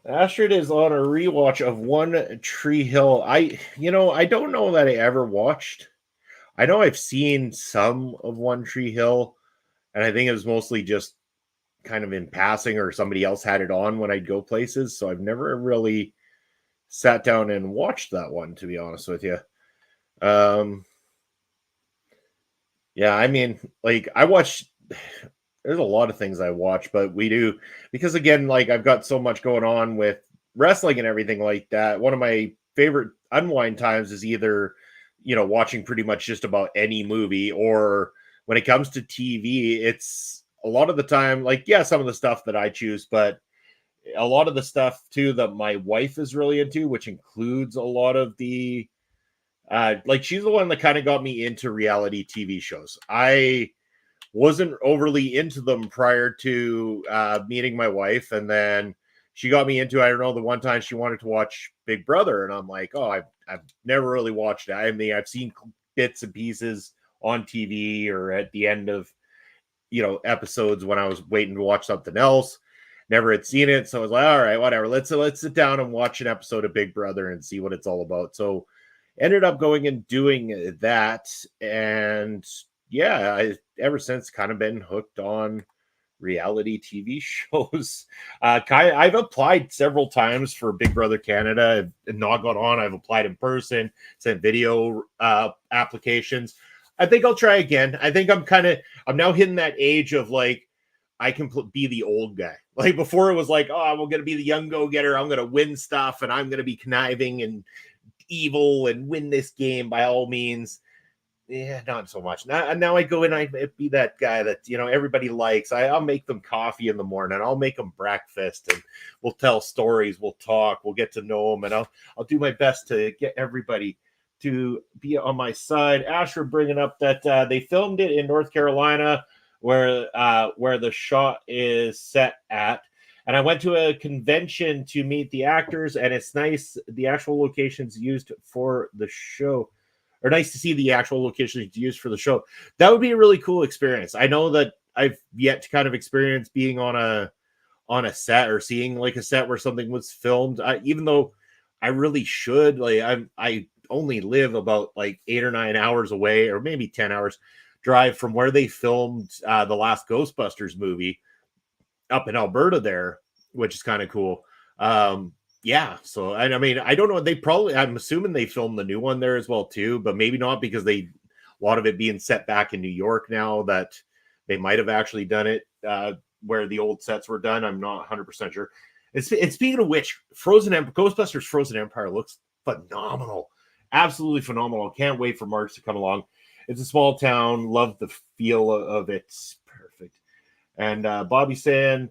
Speaker 1: Astrid is on a rewatch of One Tree Hill. I don't know that I ever watched. I know I've seen some of One Tree Hill, and I think it was mostly just kind of in passing or somebody else had it on when I'd go places. So I've never really sat down and watched that one, to be honest with you. Yeah, I mean, like I watch, there's a lot of things I watch, but we do, because again, like I've got so much going on with wrestling and everything like that. One of my favorite unwind times is either, watching pretty much just about any movie, or when it comes to TV, it's a lot of the time, like, yeah, some of the stuff that I choose, but a lot of the stuff too that my wife is really into, which includes a lot of the, like she's the one that kind of got me into reality TV shows. I wasn't overly into them prior to meeting my wife, and then she got me into, I don't know, the one time she wanted to watch Big Brother, and I'm like, oh, I've never really watched it. I mean, I've seen bits and pieces on TV or at the end of episodes when I was waiting to watch something else. Never had seen it, so I was like, all right, whatever. Let's sit down and watch an episode of Big Brother and see what it's all about. So ended up going and doing that, and yeah, I ever since kind of been hooked on reality TV shows. I've applied several times for Big Brother Canada and not got on. I've applied in person, sent video applications. I think I'll try again. I think I'm now hitting that age of like, I can be the old guy. Like before it was like, oh, I'm going to be the young go-getter. I'm going to win stuff and I'm going to be conniving and evil and win this game by all means. Yeah, not so much. Now I go in, I be that guy that, everybody likes. I'll make them coffee in the morning. I'll make them breakfast, and we'll tell stories. We'll talk. We'll get to know them, and I'll do my best to get everybody to be on my side. Asher bringing up that they filmed it in North Carolina, where the shot is set at. And I went to a convention to meet the actors, and it's nice. The actual locations used for the show, or nice to see the actual locations used for the show. That would be a really cool experience. I know that I've yet to kind of experience being on a set or seeing like a set where something was filmed. Even though I really should, like I only live about like 8 or 9 hours away, or maybe 10 hours drive from where they filmed the last Ghostbusters movie up in Alberta there, which is kind of cool. Yeah, so I mean, I don't know. I'm assuming they filmed the new one there as well too, but maybe not, because a lot of it being set back in New York now, that they might have actually done it where the old sets were done. I'm not 100% sure. And speaking of which, Ghostbusters Frozen Empire looks phenomenal. Absolutely phenomenal. Can't wait for March to come along. It's a small town. Love the feel of it. Perfect. And Bobby saying,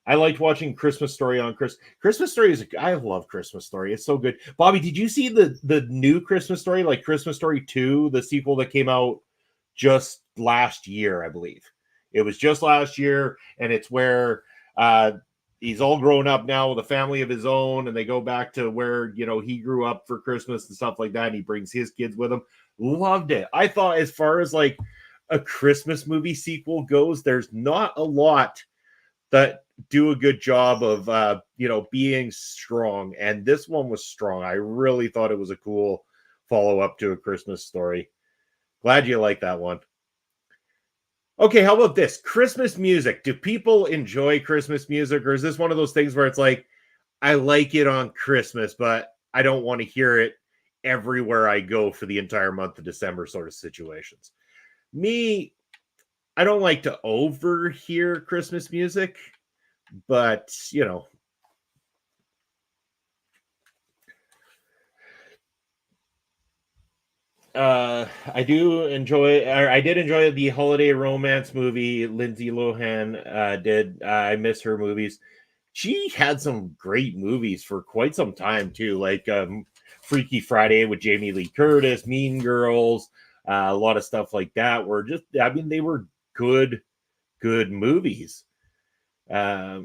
Speaker 1: I liked watching Christmas Story on Christmas Story I love Christmas Story. It's so good. Bobby, did you see the new Christmas Story, like Christmas Story 2, the sequel that came out just last year, I believe? It was just last year, and it's where he's all grown up now with a family of his own, and they go back to where, he grew up for Christmas and stuff like that, and he brings his kids with him. Loved it. I thought, as far as like a Christmas movie sequel goes, there's not a lot that do a good job of being strong, and this one was strong. I really thought it was a cool follow-up to A Christmas Story. Glad you like that one. Okay, how about this? Christmas music. Do people enjoy Christmas music, or is this one of those things where it's like, I like it on Christmas, but I don't want to hear it everywhere I go for the entire month of December sort of situations? Me, I don't like to overhear Christmas music, but, I did enjoy the holiday romance movie Lindsay Lohan did. I miss her movies. She had some great movies for quite some time too, like Freaky Friday with Jamie Lee Curtis, Mean Girls, a lot of stuff like that were just, they were good movies. I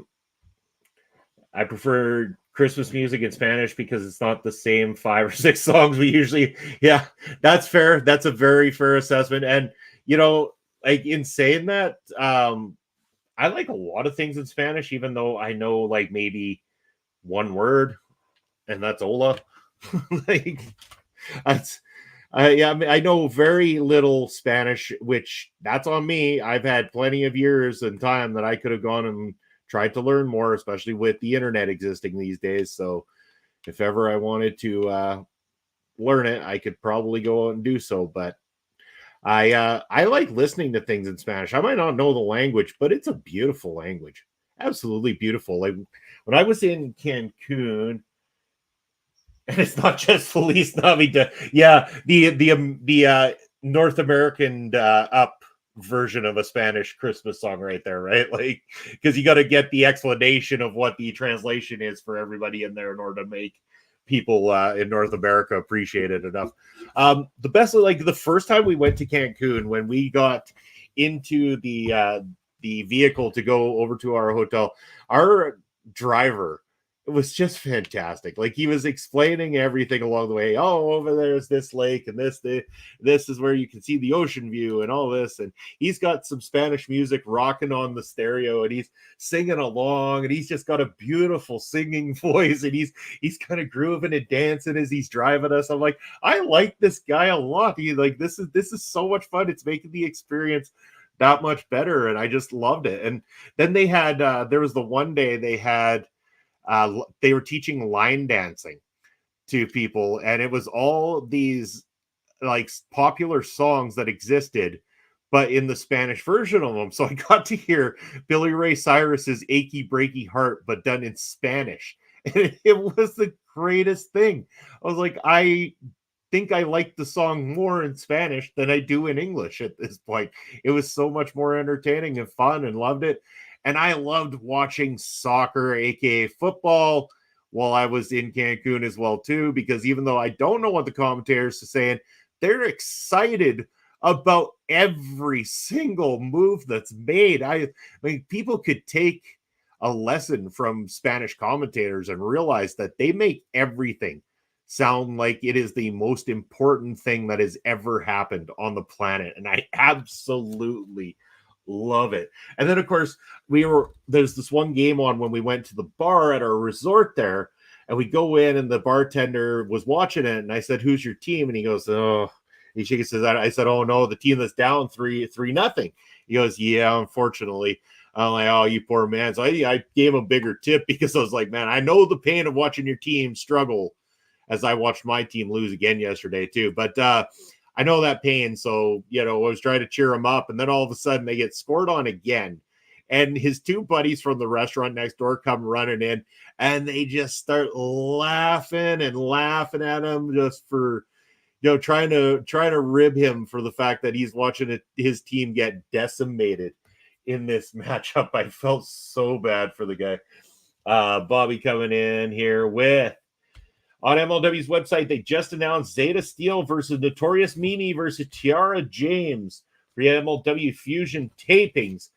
Speaker 1: prefer Christmas music in Spanish because it's not the same 5 or 6 songs we usually. Yeah, that's fair. That's a very fair assessment. And like, in saying that, I like a lot of things in Spanish, even though I know like maybe one word, and that's hola. Like, I know very little Spanish, which that's on me. I've had plenty of years and time that I could have gone and tried to learn more, especially with the internet existing these days. So if ever I wanted to learn it, I could probably go out and do so. But I like listening to things in Spanish. I might not know the language, but it's a beautiful language. Absolutely beautiful. Like when I was in Cancun, and it's not just Feliz Navidad. Yeah, the North American up version of a Spanish Christmas song right there, right? Like, because you got to get the explanation of what the translation is for everybody in there in order to make people in North America appreciate it enough. The best, like the first time we went to Cancun, when we got into the vehicle to go over to our hotel, our driver, it was just fantastic. Like, he was explaining everything along the way. Oh, over there is this lake, and this is where you can see the ocean view and all this. And he's got some Spanish music rocking on the stereo, and he's singing along, and he's just got a beautiful singing voice, and he's kind of grooving and dancing as he's driving us. I'm like, I like this guy a lot. He's like, this is so much fun. It's making the experience that much better, and I just loved it. And then they had there was the one day they were teaching line dancing to people, and it was all these like popular songs that existed, but in the Spanish version of them. So I got to hear Billy Ray Cyrus's Achy Breaky Heart, but done in Spanish. And it was the greatest thing. I was like, I think I like the song more in Spanish than I do in English at this point. It was so much more entertaining and fun, and loved it. And I loved watching soccer, aka football, while I was in Cancun as well too, because even though I don't know what the commentators are saying, they're excited about every single move that's made. I mean, people could take a lesson from Spanish commentators and realize that they make everything sound like it is the most important thing that has ever happened on the planet. And I absolutely love it. And then, of course, there's this one game on when we went to the bar at our resort there, and we go in and the bartender was watching it, and I said, "Who's your team?" And he goes, "Oh," he shakes his head. I said, "Oh no, the team that's down 3-0. He goes, "Yeah, unfortunately." I'm like, "Oh, you poor man." So I gave him a bigger tip because I was like, "Man, I know the pain of watching your team struggle," as I watched my team lose again yesterday too. But I know that pain. So, I was trying to cheer him up. And then all of a sudden they get scored on again. And his two buddies from the restaurant next door come running in and they just start laughing at him just for, trying to rib him for the fact that he's watching his team get decimated in this matchup. I felt so bad for the guy. Bobby coming in here with, on MLW's website, they just announced Zeta Steel versus Notorious Mimi versus Tiara James for the MLW Fusion tapings.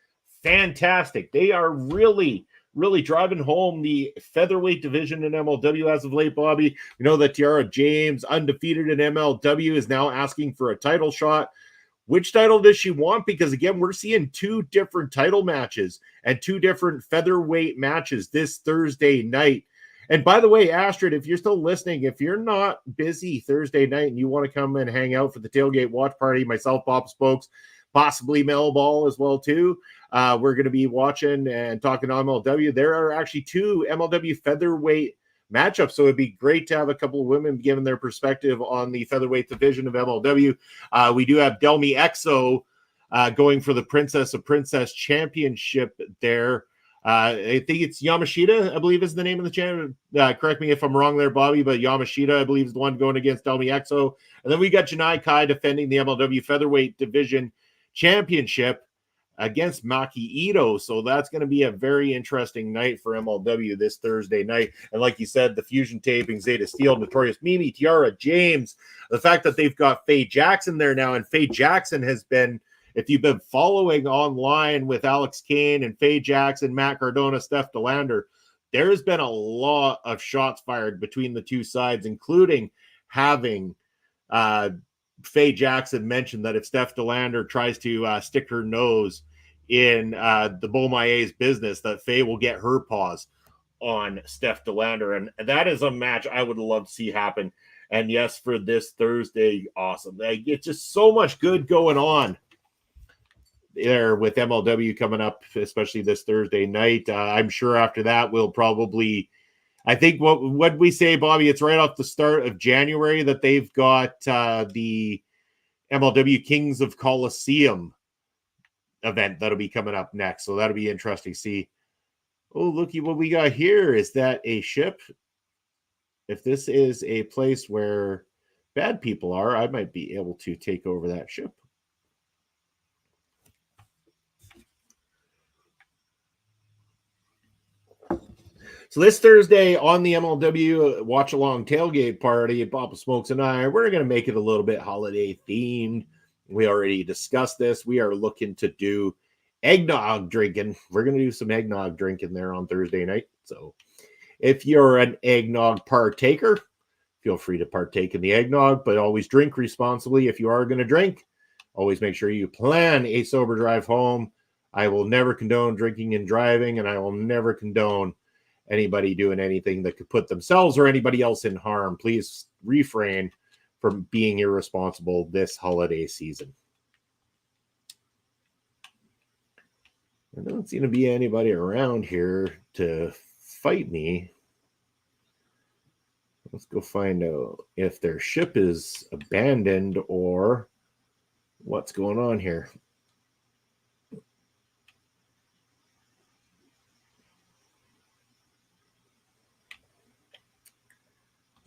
Speaker 1: Fantastic. They are really, really driving home the featherweight division in MLW as of late, Bobby. We know that Tiara James, undefeated in MLW, is now asking for a title shot. Which title does she want? Because, again, we're seeing two different title matches and two different featherweight matches this Thursday night. And by the way, Astrid, if you're still listening, if you're not busy Thursday night and you want to come and hang out for the tailgate watch party, myself, Bob Spokes, possibly Melball as well too, we're going to be watching and talking MLW. There are actually two MLW featherweight matchups, so it'd be great to have a couple of women giving their perspective on the featherweight division of MLW. We do have Delmi Exo going for the Princess of Princess Championship there. I think it's Yamashita, I believe is the name of the champion. Correct me if I'm wrong there, Bobby, but Yamashita, I believe, is the one going against Delmi Exo. And then we got Janai Kai defending the MLW Featherweight Division Championship against Maki Ito. So that's going to be a very interesting night for MLW this Thursday night. And like you said, the fusion taping, Zeta Steel, Notorious Mimi, Tiara James, the fact that they've got Faye Jackson there now, and Faye Jackson has been, if you've been following online with Alex Kane and Faye Jackson, Matt Cardona, Steph DeLander, there's been a lot of shots fired between the two sides, including having Faye Jackson mention that if Steph DeLander tries to stick her nose in the Beaumaier's business, that Faye will get her paws on Steph DeLander. And that is a match I would love to see happen. And yes, for this Thursday, awesome. It's just so much good going on there with MLW coming up, especially this Thursday night. I'm sure after that we'll probably, I think what we say, Bobby, it's right off the start of January that they've got the MLW Kings of Coliseum event that'll be coming up next. So that'll be interesting to see. Oh, looky what we got here. Is that a ship? If this is a place where bad people are, I might be able to take over that ship. So this Thursday on the MLW Watch Along Tailgate Party, Papa Smokes and I, we're going to make it a little bit holiday themed. We already discussed this. We are looking to do eggnog drinking. We're going to do some eggnog drinking there on Thursday night. So if you're an eggnog partaker, feel free to partake in the eggnog, but always drink responsibly. If you are going to drink, always make sure you plan a sober drive home. I will never condone drinking and driving, and I will never condone anybody doing anything that could put themselves or anybody else in harm. Please refrain from being irresponsible this holiday season. There doesn't seem to be anybody around here to fight me. Let's go find out if their ship is abandoned or what's going on here.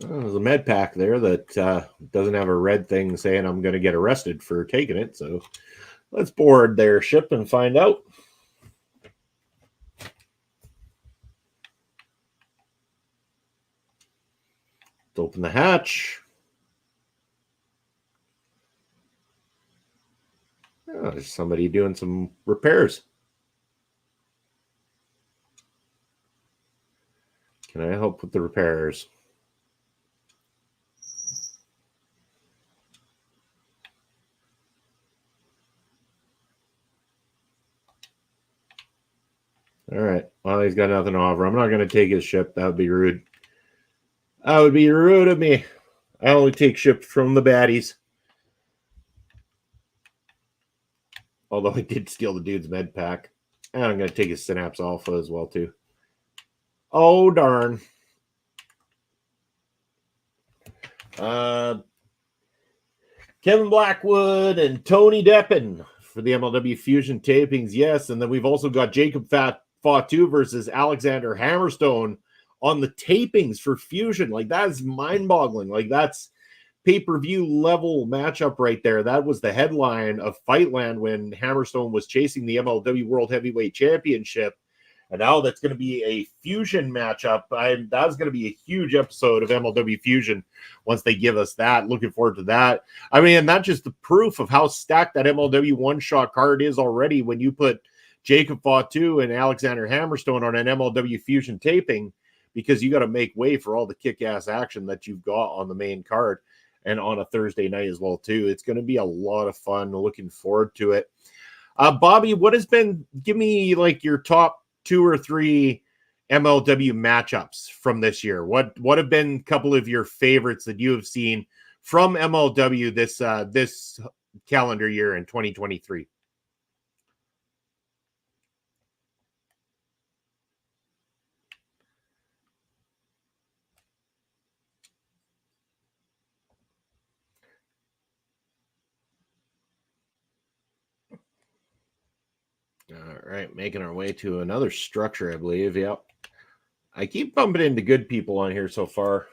Speaker 1: There's a med pack there that doesn't have a red thing saying I'm going to get arrested for taking it. So let's board their ship and find out. Just open the hatch. Oh, there's somebody doing some repairs. Can I help with the repairs? All right. Well, he's got nothing to offer. I'm not going to take his ship. That would be rude. That would be rude of me. I only take ships from the baddies. Although I did steal the dude's med pack. And I'm going to take his Synapse Alpha as well, too. Oh, darn. Kevin Blackwood and Tony Deppen for the MLW Fusion tapings, yes. And then we've also got Jacob Fatu versus Alexander Hammerstone on the tapings for Fusion. Like, that is mind-boggling. Like, that's pay-per-view level matchup right there. That was the headline of Fightland when Hammerstone was chasing the MLW World Heavyweight Championship. And now that's going to be a Fusion matchup. That's going to be a huge episode of MLW Fusion once they give us that. Looking forward to that. I mean, and that's just the proof of how stacked that MLW One Shot card is already when you put Jacob Fatu and Alexander Hammerstone on an MLW Fusion taping, because you got to make way for all the kick-ass action that you've got on the main card and on a Thursday night as well, too. It's going to be a lot of fun. Looking forward to it. Bobby, give me like your top 2 or 3 MLW matchups from this year. What have been a couple of your favorites that you have seen from MLW this calendar year in 2023? All right, making our way to another structure, I believe. Yep. I keep bumping into good people on here so far.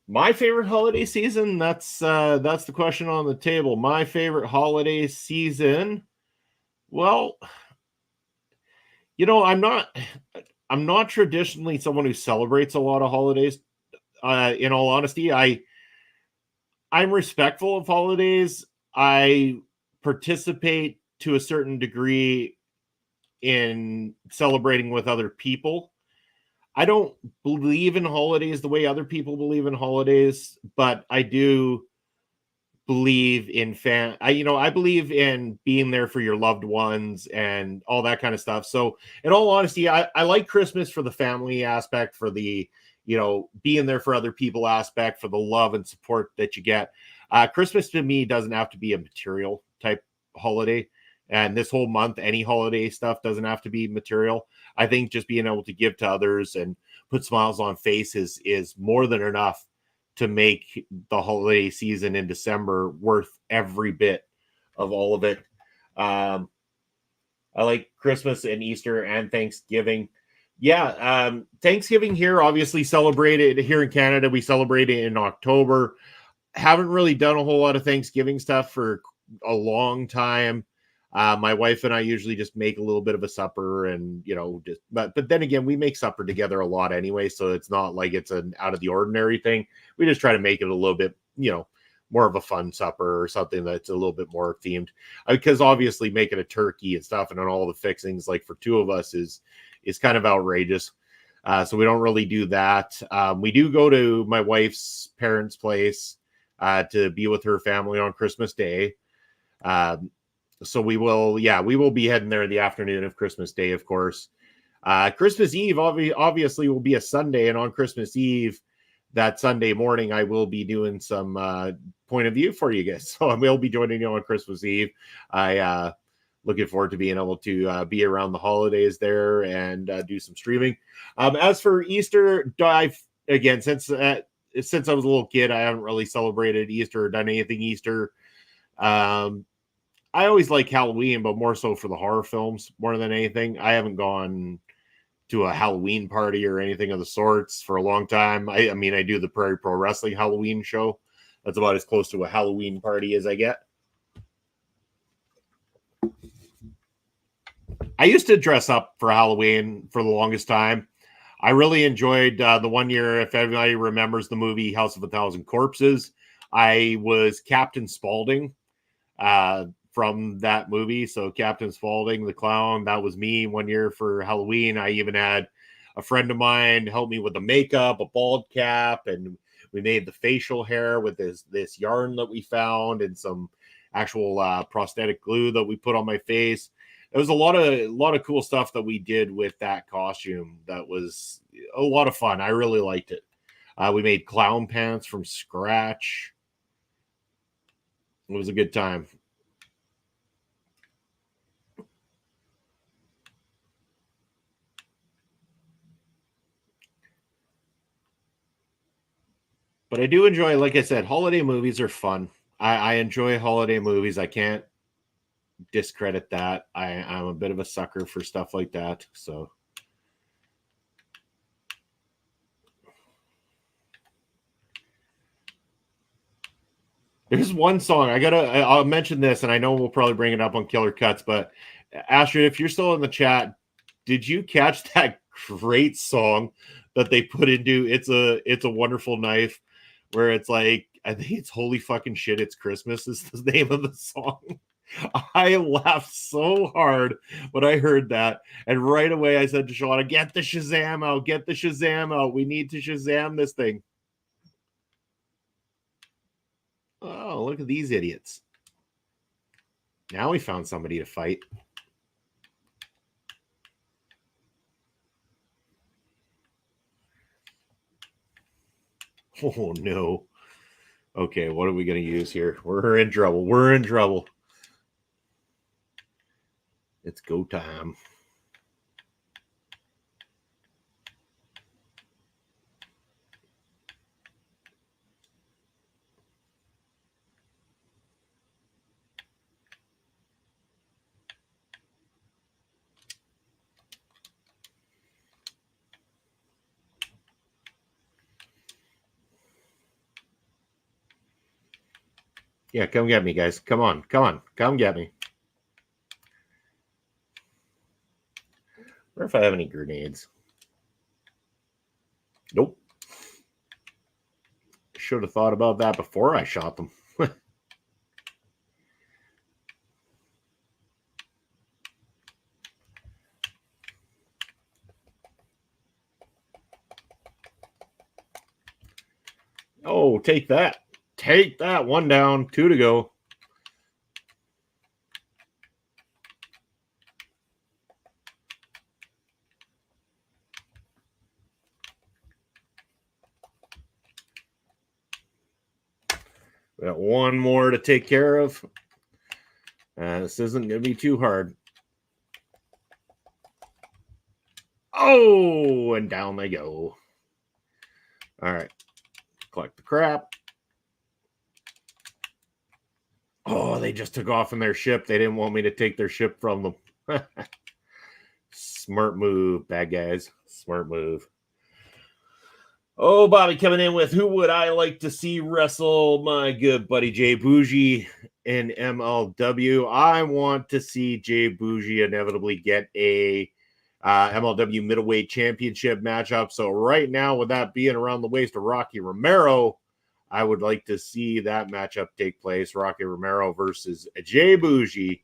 Speaker 1: My favorite holiday season, that's the question on the table. My favorite holiday season. Well, I'm not traditionally someone who celebrates a lot of holidays. In all honesty, I'm respectful of holidays. I participate to a certain degree in celebrating with other people. I don't believe in holidays the way other people believe in holidays, but I do believe in I believe in being there for your loved ones and all that kind of stuff. So in all honesty, I like Christmas for the family aspect, for the, being there for other people aspect, for the love and support that you get. Christmas to me doesn't have to be a material type holiday. And this whole month, any holiday stuff doesn't have to be material. I think just being able to give to others and put smiles on faces is more than enough to make the holiday season in December worth every bit of all of it. I like Christmas and Easter and Thanksgiving. Yeah, Thanksgiving here, obviously celebrated here in Canada. We celebrate it in October. Haven't really done a whole lot of Thanksgiving stuff for a long time. My wife and I usually just make a little bit of a supper and, but then again, we make supper together a lot anyway. So it's not like it's an out of the ordinary thing. We just try to make it a little bit, more of a fun supper or something that's a little bit more themed, because obviously making a turkey and stuff and on all the fixings, like for 2 of us is kind of outrageous. So we don't really do that. We do go to my wife's parents' place to be with her family on Christmas Day. So we will be heading there in the afternoon of Christmas Day, of course. Christmas Eve obviously will be a Sunday, and on Christmas Eve, that Sunday morning, I will be doing some point of view for you guys. So I will be joining you on Christmas Eve. I looking forward to being able to be around the holidays there and do some streaming. As for Easter, again, since I was a little kid, I haven't really celebrated Easter or done anything Easter. I always like Halloween, but more so for the horror films more than anything. I haven't gone to a Halloween party or anything of the sorts for a long time. I mean, I do the Prairie Pro Wrestling Halloween show. That's about as close to a Halloween party as I get. I used to dress up for Halloween for the longest time. I really enjoyed the one year, if everybody remembers the movie House of a Thousand Corpses, I was Captain Spaulding from that movie. So Captain Spaulding, the clown, that was me one year for Halloween. I even had a friend of mine help me with the makeup, a bald cap, and we made the facial hair with this yarn that we found and some actual prosthetic glue that we put on my face. There was a lot of cool stuff that we did with that costume. That was a lot of fun. I really liked it. We made clown pants from scratch. It was a good time. But I do enjoy, like I said, holiday movies are fun. I enjoy holiday movies. I can't discredit that. I'm a bit of a sucker for stuff like that. So there's one song I'll mention this, and I know we'll probably bring it up on Killer Cuts, but Astrid, if you're still in the chat, did you catch that great song that they put into It's a Wonderful Knife, where it's like, I think it's Holy Fucking Shit, It's Christmas is the name of the song. I laughed so hard when I heard that. And right away I said to Shauna, get the Shazam out. We need to Shazam this thing. Oh, look at these idiots. Now we found somebody to fight. Oh, no. Okay, what are we going to use here? We're in trouble. It's go time. Yeah, come get me, guys. Come on. Come get me. Or if I have any grenades. Nope. Should have thought about that before I shot them. Oh, take that. Take that. One down, two to go. We got one more to take care of. This isn't going to be too hard. Oh, and down they go. All right. Collect the crap. Oh, they just took off in their ship. They didn't want me to take their ship from them. Smart move, bad guys. Smart move. Oh, Bobby coming in with, who would I like to see wrestle? My good buddy Jay Boujii in MLW. I want to see Jay Boujii inevitably get a MLW middleweight championship matchup. So right now, with that being around the waist of Rocky Romero, I would like to see that matchup take place. Rocky Romero versus Jay Boujii.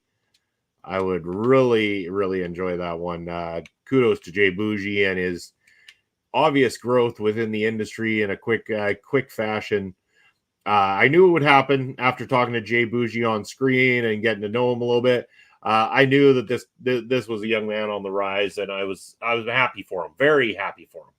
Speaker 1: I would really, really enjoy that one. Kudos to Jay Boujii and his obvious growth within the industry in a quick fashion. I knew it would happen after talking to Jay Boujii on screen and getting to know him a little bit. I knew that this was a young man on the rise, and I was happy for him, very happy for him.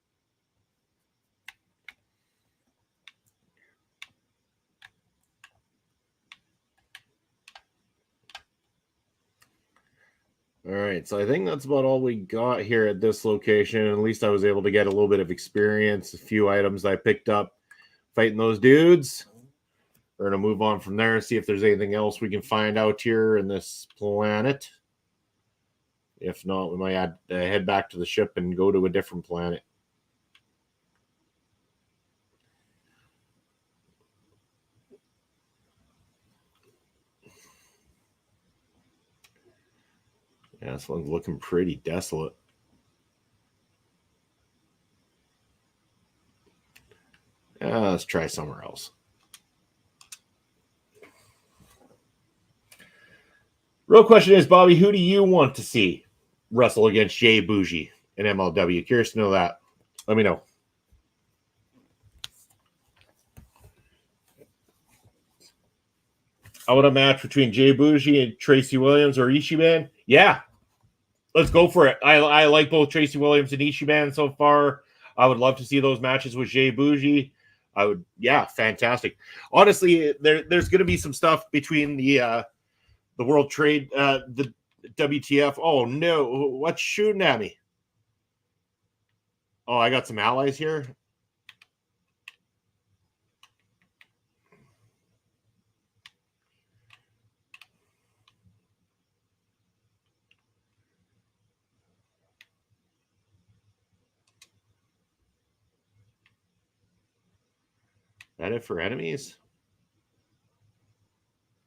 Speaker 1: All right, so I think that's about all we got here at this location. At least I was able to get a little bit of experience, a few items I picked up fighting those dudes. We're going to move on from there and see if there's anything else we can find out here in this planet. If not, we might head back to the ship and go to a different planet. Yeah, this one's looking pretty desolate. let's try somewhere else. Real question is, Bobby, who do you want to see wrestle against Jay Boujii in MLW? Curious to know that. Let me know. I want a match between Jay Boujii and Tracy Williams or Ishiban. Yeah, let's go for it. I like both Tracy Williams and Ishiban so far. I would love to see those matches with Jay Boujii. Yeah, fantastic. Honestly, there's going to be some stuff between the World Trade, the WTF. Oh no, what's shooting at me? Oh, I got some allies here. That it for enemies?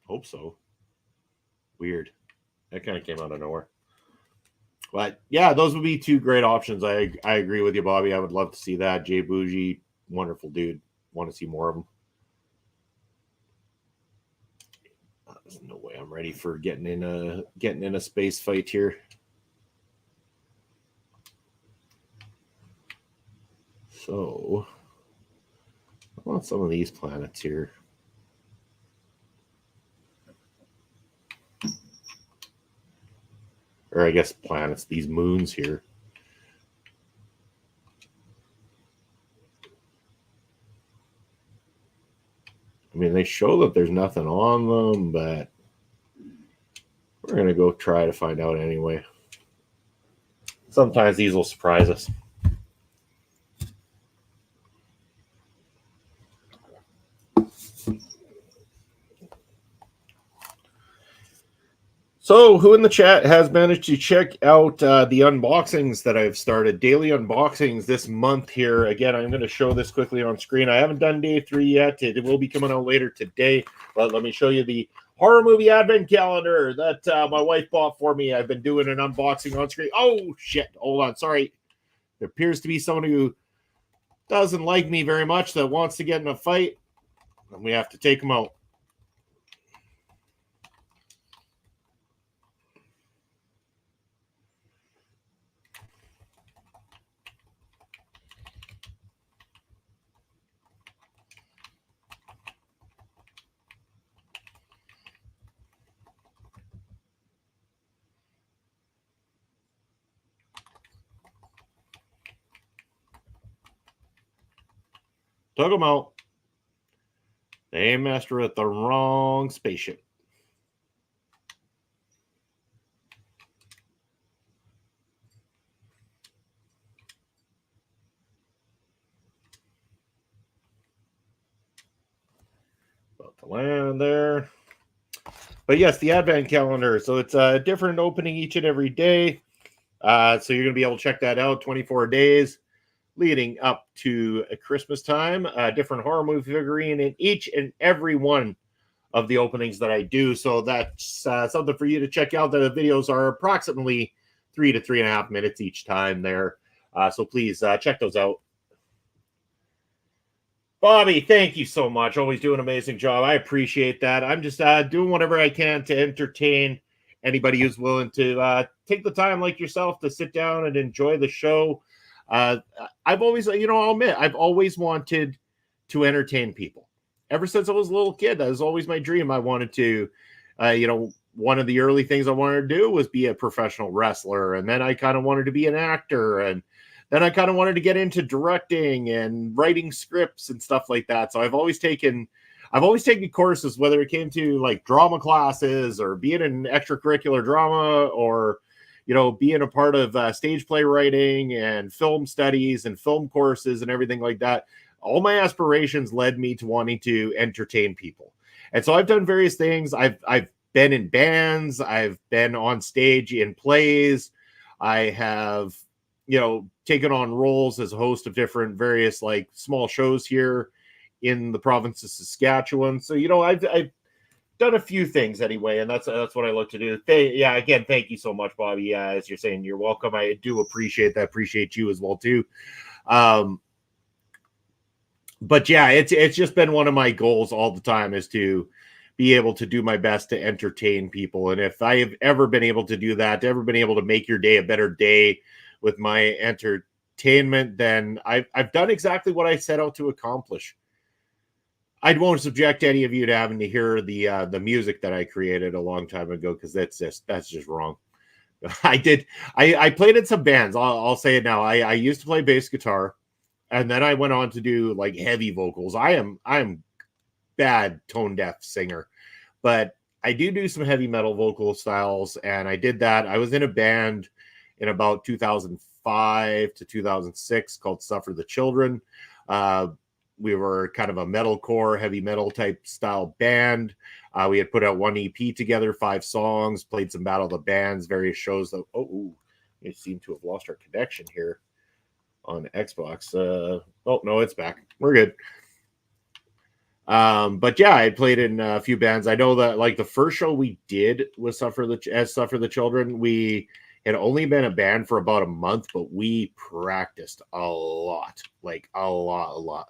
Speaker 1: Hope so. Weird. That kind of came out of nowhere. But yeah, those would be two great options. I agree with you, Bobby. I would love to see that. Jay Boujii, wonderful dude. Want to see more of him. There's no way I'm ready for getting in a space fight here. So I want some of these planets here. Or I guess planets, these moons here. I mean, they show that there's nothing on them, but we're going to go try to find out anyway. Sometimes these will surprise us. So, who in the chat has managed to check out the unboxings that I've started? Daily unboxings this month here. Again, I'm going to show this quickly on screen. I haven't done day 3 yet. It will be coming out later today. But let me show you the horror movie advent calendar that my wife bought for me. I've been doing an unboxing on screen. Oh, shit. Hold on. Sorry. There appears to be someone who doesn't like me very much that wants to get in a fight. And we have to take them out. Took them out. They messed with the wrong spaceship. About to land there. But yes, the advent calendar. So it's a different opening each and every day. So you're going to be able to check that out. 24 days leading up to Christmas time. A different horror movie figurine in each and every one of the openings that I do. So that's something for you to check out. The videos are approximately 3 to 3.5 minutes each time there. So please check those out. Bobby, thank you so much. Always do an amazing job. I appreciate that. I'm just doing whatever I can to entertain anybody who's willing to take the time like yourself to sit down and enjoy the show. I've always, I'll admit, I've always wanted to entertain people. Ever since I was a little kid, that was always my dream. I wanted to, one of the early things I wanted to do was be a professional wrestler. And then I kind of wanted to be an actor. And then I kind of wanted to get into directing and writing scripts and stuff like that. So I've always taken courses, whether it came to like drama classes or being in extracurricular drama or, being a part of stage play writing and film studies and film courses and everything like that. All my aspirations led me to wanting to entertain people. And so I've done various things. I've been in bands. I've been on stage in plays. I have, taken on roles as a host of different various like small shows here in the province of Saskatchewan. So, I've done a few things anyway, and that's what I look to do. Again, thank you so much, Bobby. As you're saying, you're welcome. I do appreciate that. Appreciate you as well too. But yeah, it's just been one of my goals all the time is to be able to do my best to entertain people. And if I have ever been able to do that, ever been able to make your day a better day with my entertainment, then I've done exactly what I set out to accomplish. I won't subject any of you to having to hear the music that I created a long time ago, because that's just wrong. I played in some bands. I'll say it now. I used to play bass guitar, and then I went on to do like heavy vocals. I'm bad tone deaf singer, but I do some heavy metal vocal styles, and I did that. I was in a band in about 2005 to 2006 called Suffer the Children. We were kind of a metalcore, heavy metal type style band. We had put out one EP together, 5 songs, played some Battle of the Bands, various shows. We seem to have lost our connection here on Xbox. Oh, no, it's back. We're good. But yeah, I played in a few bands. I know that like the first show we did was Suffer the Children. We had only been a band for about a month, but we practiced a lot, like a lot.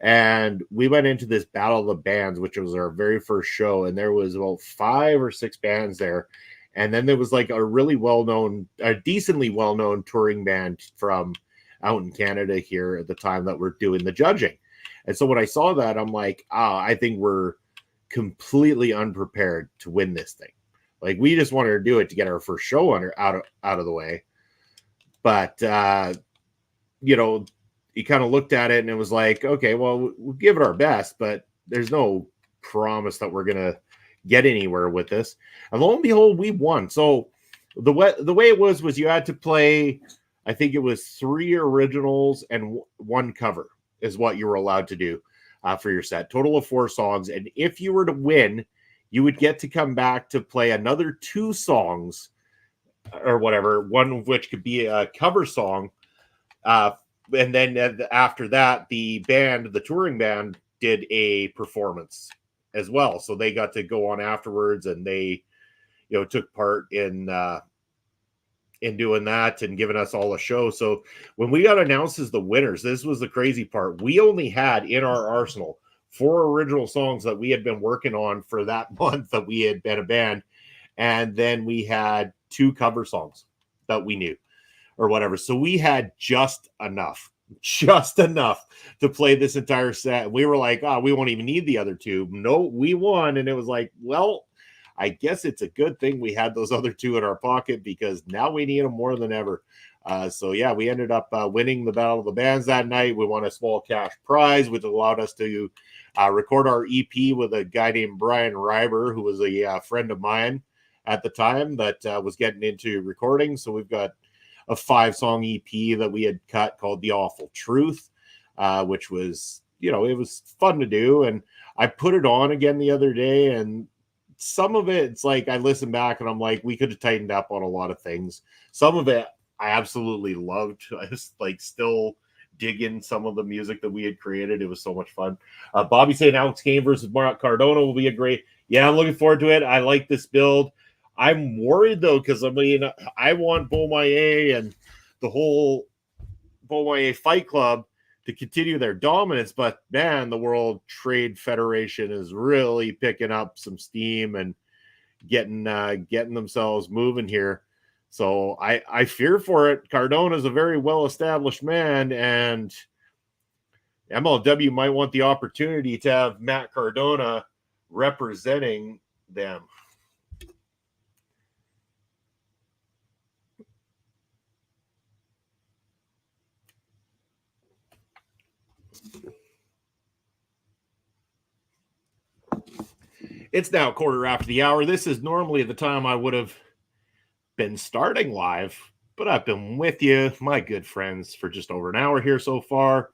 Speaker 1: And we went into this Battle of the Bands, which was our very first show, and there was about 5 or 6 bands there. And then there was like a decently well-known touring band from out in Canada here at the time that were doing the judging. And so when I saw that, I'm like, I think we're completely unprepared to win this thing. Like, we just wanted to do it to get our first show out of the way. But, you kind of looked at it and it was like, okay, well, we'll give it our best, but there's no promise that we're going to get anywhere with this. And lo and behold, we won. So the way it was you had to play, I think it was 3 originals and 1 cover is what you were allowed to do for your set. Total of 4 songs. And if you were to win, you would get to come back to play another 2 songs or whatever, one of which could be a cover song. And then after that, the touring band did a performance as well. So they got to go on afterwards, and they, took part in doing that and giving us all a show. So when we got announced as the winners, this was the crazy part. We only had in our arsenal 4 original songs that we had been working on for that month that we had been a band. And then we had 2 cover songs that we knew or whatever. So we had just enough to play this entire set. We were like, we won't even need the other 2. No, we won. And it was like, well, I guess it's a good thing we had those other 2 in our pocket, because now we need them more than ever. So yeah, we ended up winning the Battle of the Bands that night. We won a small cash prize, which allowed us to record our EP with a guy named Brian Reiber, who was a friend of mine at the time that was getting into recording. So we've got a 5-song EP that we had cut called The Awful Truth, which was, it was fun to do. And I put it on again the other day, and some of it, it's like I listen back and I'm like, we could have tightened up on a lot of things. Some of it I absolutely loved. I just like still dig in some of the music that we had created. It was so much fun. Bobby saying Alex Kane versus Mark Cardona will be a great. Yeah, I'm looking forward to it. I like this build. I'm worried though, because I mean, I want Boujii and the whole Boujii Fight Club to continue their dominance, but man, the World Trade Federation is really picking up some steam and getting themselves moving here. So I fear for it. Cardona is a very well-established man, and MLW might want the opportunity to have Matt Cardona representing them. It's now 1:15. This is normally the time I would have been starting live, but I've been with you, my good friends, for just over an hour here so far,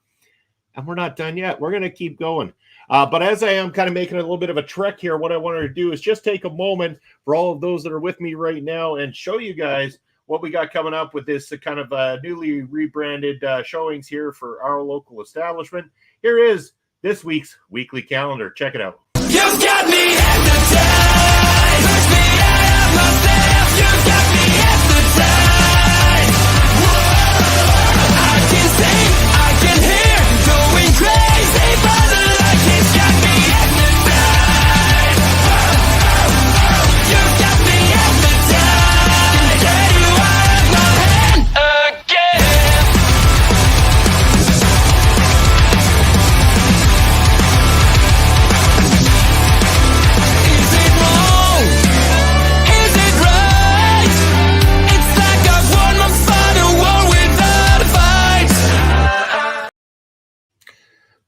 Speaker 1: and we're not done yet. We're going to keep going. But as I am kind of making a little bit of a trek here, what I wanted to do is just take a moment for all of those that are with me right now and show you guys what we got coming up with this kind of newly rebranded showings here for our local establishment. Here is this week's weekly calendar. Check it out.
Speaker 2: You got me hypnotized. Push me out of myself. You got me hypnotized. Whoa. I can see, I can hear, going crazy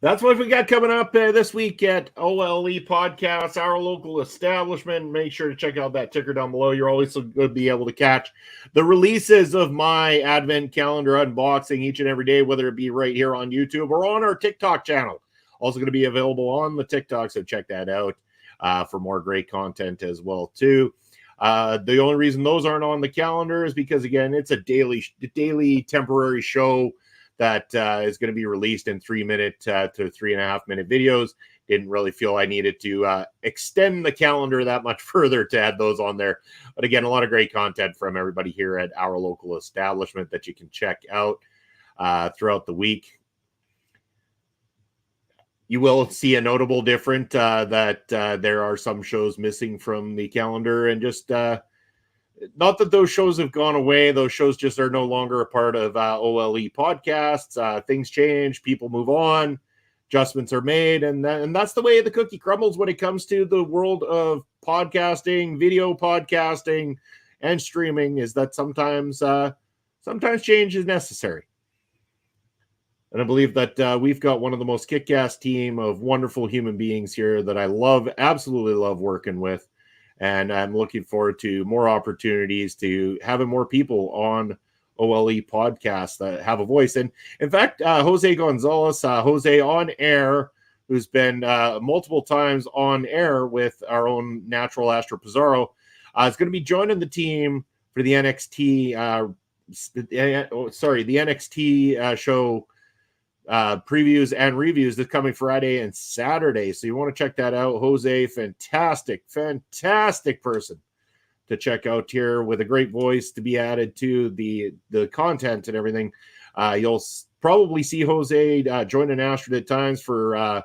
Speaker 1: That's what we got coming up this week at OLE Podcasts, our local establishment. Make sure to check out that ticker down below. You're always going to be able to catch the releases of my advent calendar unboxing each and every day, whether it be right here on YouTube or on our TikTok channel. Also going to be available on the TikTok, so check that out for more great content as well, too. The only reason those aren't on the calendar is because, again, it's a daily temporary show that is going to be released in 3-minute to 3.5-minute videos. Didn't really feel I needed to extend the calendar that much further to add those on there. But again, a lot of great content from everybody here at our local establishment that you can check out throughout the week. You will see a notable difference that there are some shows missing from the calendar, and just not that those shows have gone away. Those shows just are no longer a part of OLE podcasts. Things change, people move on, adjustments are made, and that's the way the cookie crumbles when it comes to the world of podcasting, video podcasting, and streaming. Is that sometimes change is necessary. And I believe that we've got one of the most kick-ass team of wonderful human beings here that I love, absolutely love working with. And I'm looking forward to more opportunities to having more people on OLE podcasts that have a voice. And in fact, Jose Gonzalez, Jose on air, who's been multiple times on air with our own natural Astro Pizarro, is going to be joining the team for the NXT, the NXT show previews and reviews this coming Friday and Saturday. So you want to check that out. Jose, fantastic person to check out here, with a great voice to be added to the content and everything. You'll probably see Jose joining Astrid at times for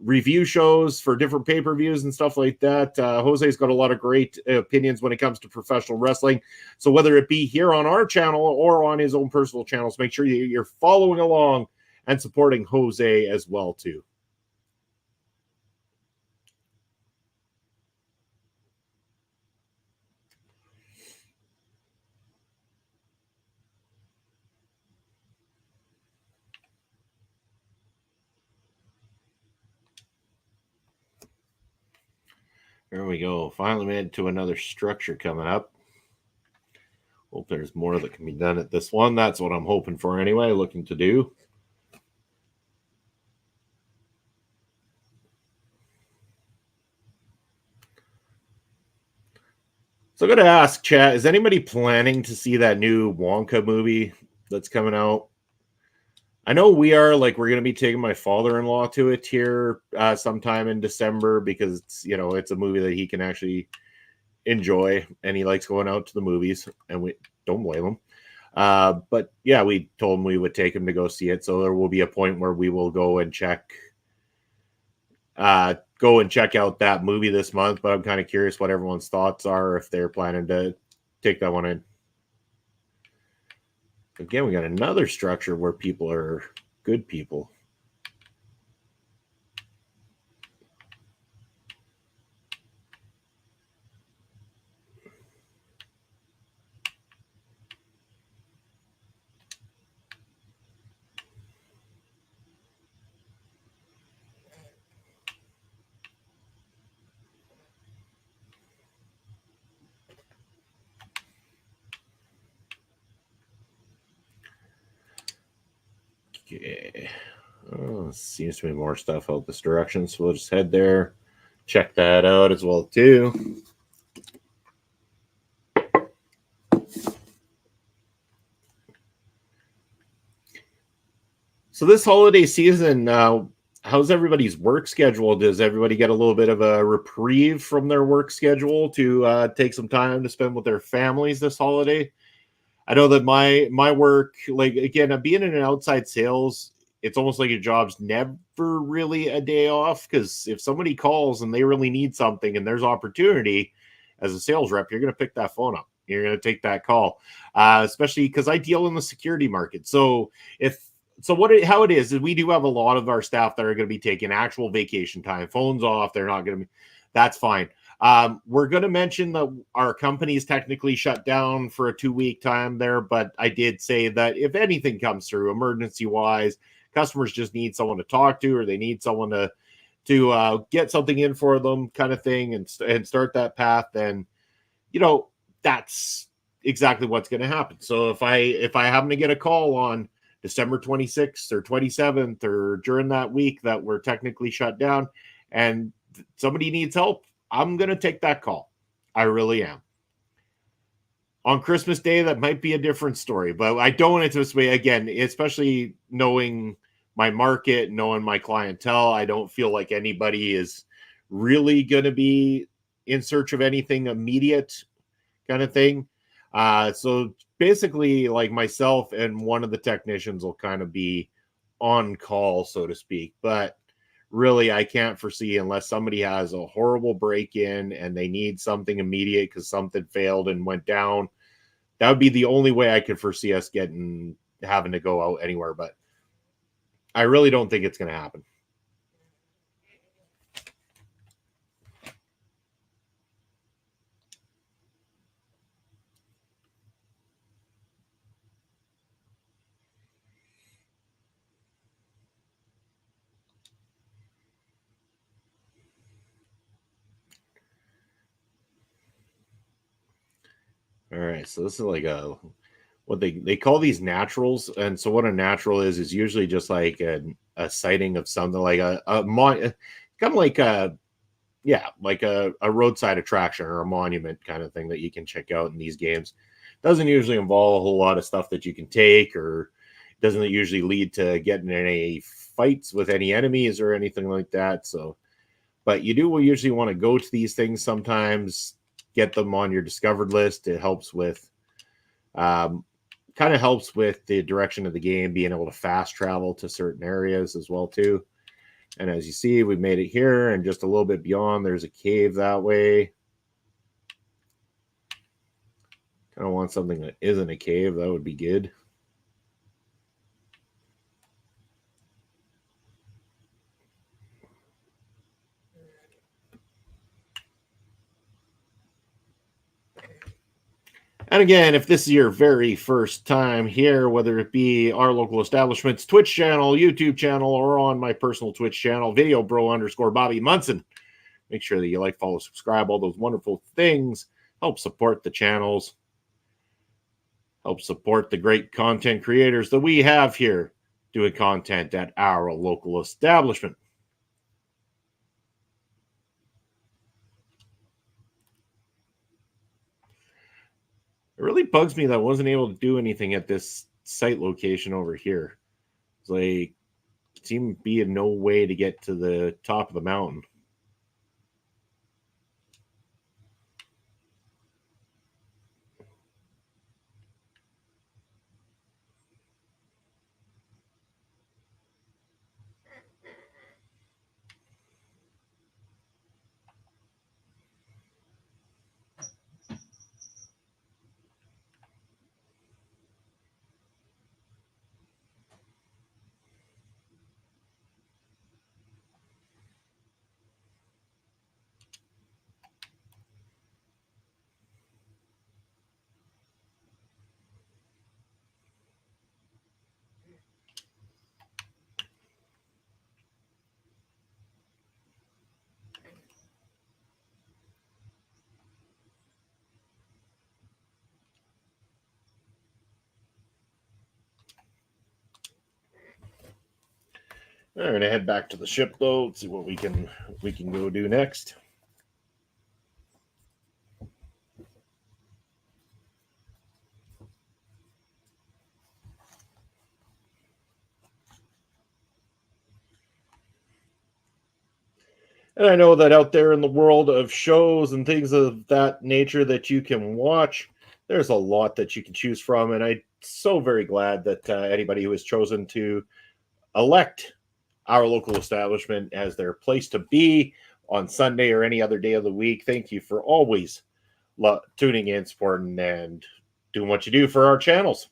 Speaker 1: review shows for different pay-per-views and stuff like that. Jose's got a lot of great opinions when it comes to professional wrestling. So whether it be here on our channel or on his own personal channels, make sure you're following along and supporting Jose as well, too. There we go. Finally made it to another structure coming up. Hope there's more that can be done at this one. That's what I'm hoping for anyway, looking to do. So I'm going to ask chat, is anybody planning to see that new Wonka movie that's coming out? I know we are. We're going to be taking my father-in-law to it here sometime in December, because it's a movie that he can actually enjoy, and he likes going out to the movies, and we don't blame him. But yeah, we told him we would take him to go see it. So there will be a point where we will go and check out that movie this month. But I'm kind of curious what everyone's thoughts are, if they're planning to take that one in. Again, we got another structure where people are good people. Okay. Oh, seems to be more stuff out this direction, so we'll just head there, check that out as well too. So this holiday season, how's everybody's work schedule? Does everybody get a little bit of a reprieve from their work schedule to take some time to spend with their families this holiday? I know that my work, again, being in an outside sales, it's almost like your job's never really a day off, because if somebody calls and they really need something and there's opportunity as a sales rep, you're going to pick that phone up. You're going to take that call, especially because I deal in the security market. So how it is we do have a lot of our staff that are going to be taking actual vacation time, phones off. They're not going to be, that's fine. We're going to mention that our company is technically shut down for a 2-week time there, but I did say that if anything comes through emergency wise, customers just need someone to talk to, or they need someone to get something in for them, kind of thing, and start that path, then that's exactly what's going to happen. So if I happen to get a call on December 26th or 27th or during that week that we're technically shut down and somebody needs help, I'm going to take that call. I really am. On Christmas Day, that might be a different story, but I don't anticipate, again, especially knowing my market, knowing my clientele, I don't feel like anybody is really going to be in search of anything immediate kind of thing. So basically, like myself and one of the technicians will kind of be on call, so to speak. But really, I can't foresee, unless somebody has a horrible break-in and they need something immediate because something failed and went down. That would be the only way I could foresee us having to go out anywhere. But I really don't think it's going to happen. All right, so this is like what they call these naturals, and so what a natural is usually just like a sighting of something, like kind of like a roadside attraction or a monument kind of thing that you can check out in these games. Doesn't usually involve a whole lot of stuff that you can take, or doesn't usually lead to getting in any fights with any enemies or anything like that. So, but you do usually want to go to these things sometimes, get them on your discovered list. It helps with kind of helps with the direction of the game, being able to fast travel to certain areas as well too. And as you see, we made it here, and just a little bit beyond, there's a cave that way. Kind of want something that isn't a cave. That would be good. And again, if this is your very first time here, whether it be our local establishment's Twitch channel, YouTube channel, or on my personal Twitch channel, Video Bro _ Bobby Munson, make sure that you like, follow, subscribe, all those wonderful things. Help support the channels. Help support the great content creators that we have here doing content at our local establishment. It really bugs me that I wasn't able to do anything at this site location over here. It's like, it seemed to be no way to get to the top of the mountain. All right, I head back to the ship though. Let's see what we can go do next. And I know that out there in the world of shows and things of that nature that you can watch, there's a lot that you can choose from. And I'm so very glad that anybody who has chosen to elect our local establishment as their place to be on Sunday or any other day of the week, thank you for always tuning in, supporting, and doing what you do for our channels.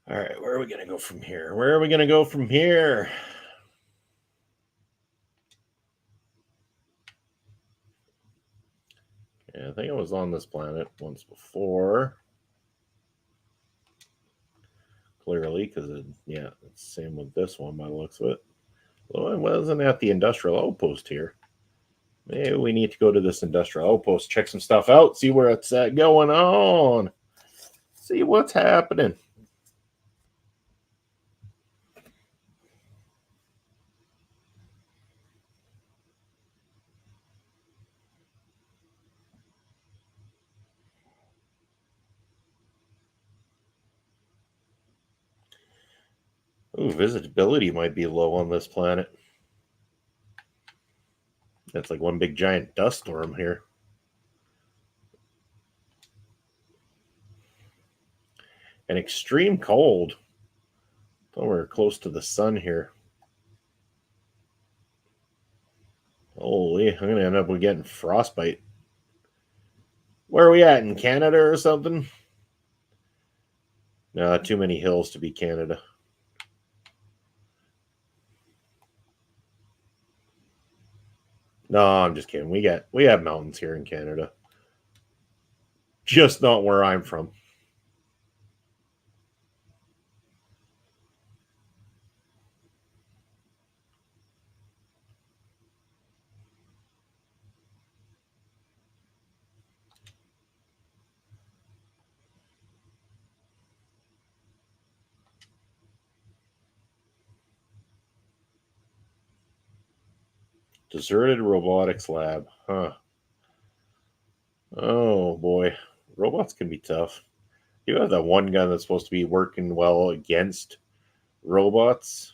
Speaker 1: All right, where are we going to go from here? Where are we going to go from here? Yeah, I think I was on this planet once before. Clearly, because it's the same with this one by the looks of it. Well, I wasn't at the industrial outpost here. Maybe we need to go to this industrial outpost, check some stuff out, see where it's going on, see what's happening. Ooh, visibility might be low on this planet. That's like one big giant dust storm here. And extreme cold. Oh, we're close to the sun here. Holy, I'm going to end up with getting frostbite. Where are we at, in Canada or something? No, too many hills to be Canada. No, I'm just kidding. We have mountains here in Canada. Just not where I'm from. Deserted robotics lab. Huh. Oh, boy. Robots can be tough. You have that one gun that's supposed to be working well against robots.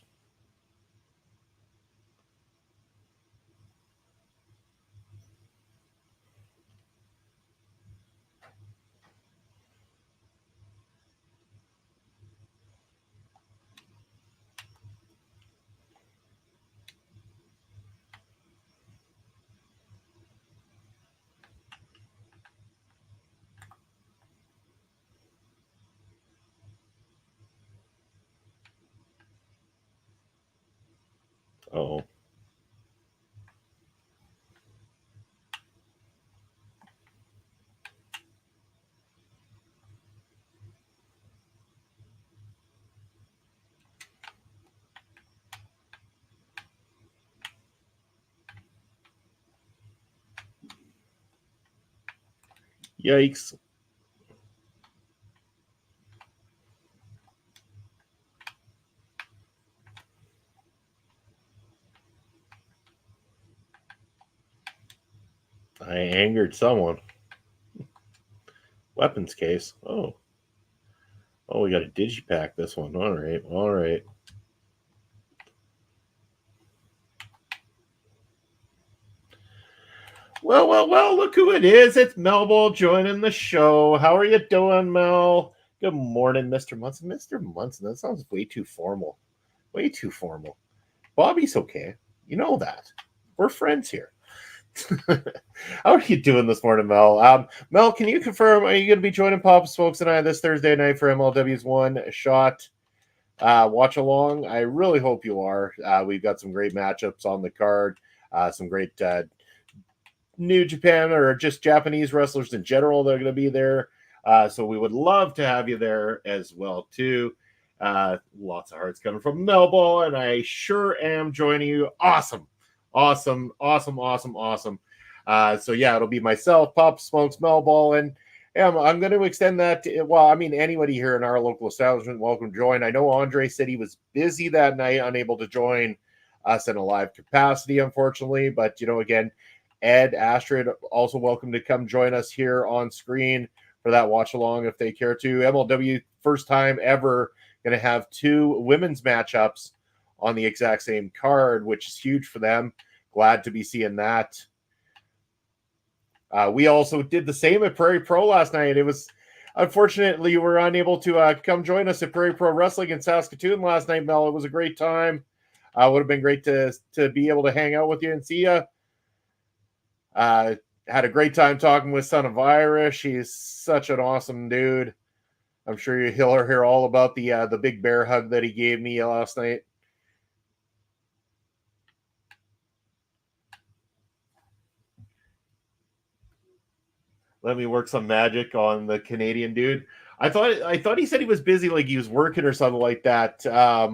Speaker 1: Oh. Yikes. I angered someone. Weapons case. Oh. Oh, we got a digipack this one. All right. All right. Well, look who it is. It's Melball joining the show. How are you doing, Mel? Good morning, Mr. Munson. Mr. Munson, that sounds way too formal. Way too formal. Bobby's okay. You know that. We're friends here. How are you doing this morning, Mel? Mel, can you confirm, are you going to be joining Pop Smokes and I this Thursday night for MLW's One Shot watch along? I really hope you are. We've got some great matchups on the card, some great New Japan or just Japanese wrestlers in general that are going to be there. So we would love to have you there as well, too. Lots of hearts coming from Melball, and I sure am joining you. Awesome. So yeah, it'll be myself, Pop Smokes, Melball, and I'm going to extend that to, well, I mean, anybody here in our local establishment, welcome to join. I know Andre said he was busy that night, unable to join us in a live capacity, unfortunately, but, again, Ed, Astrid, also welcome to come join us here on screen for that watch along if they care to. MLW, first time ever, going to have two women's matchups on the exact same card, which is huge for them. Glad to be seeing that. We also did the same at Prairie Pro last night. It was, unfortunately, you were unable to come join us at Prairie Pro Wrestling in Saskatoon last night, Mel. It was a great time. Would have been great to be able to hang out with you and see you. Had a great time talking with Son of Irish. He's such an awesome dude. I'm sure he'll hear all about the big bear hug that he gave me last night. Let me work some magic on the Canadian dude. I thought he said he was busy, like he was working or something like that.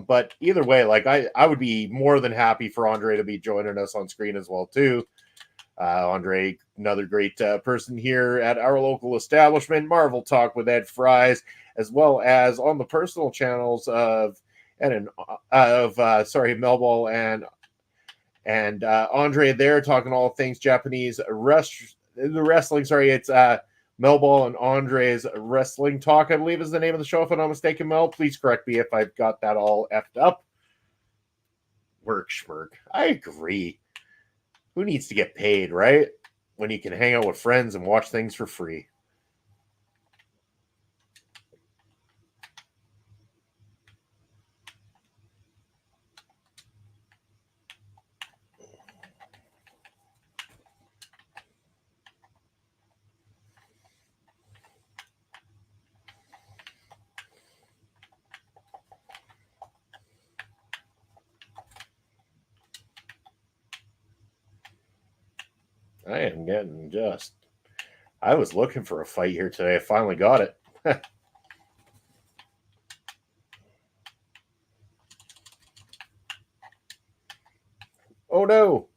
Speaker 1: But either way, like I would be more than happy for Andre to be joining us on screen as well too. Andre, another great person here at our local establishment, Marvel Talk with Ed Fries, as well as on the personal channels of Melball and Andre there, talking all things Japanese wrestling. Sorry, it's Melball and Andre's Wrestling Talk, I believe is the name of the show, if I'm not mistaken. Mel, please correct me if I've got that all effed up. Work schmirk. I agree. Who needs to get paid, right? When you can hang out with friends and watch things for free. I am getting just... I was looking for a fight here today. I finally got it. Oh no!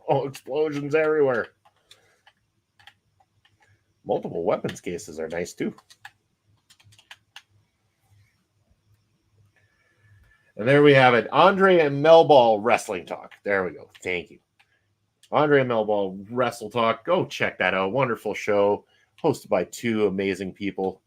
Speaker 1: Oh, explosions everywhere. Multiple weapons cases are nice too. And there we have it. Andre and Melball Wrestling Talk. There we go. Thank you. Andre and Melball Wrestle Talk. Go check that out. Wonderful show. Hosted by two amazing people.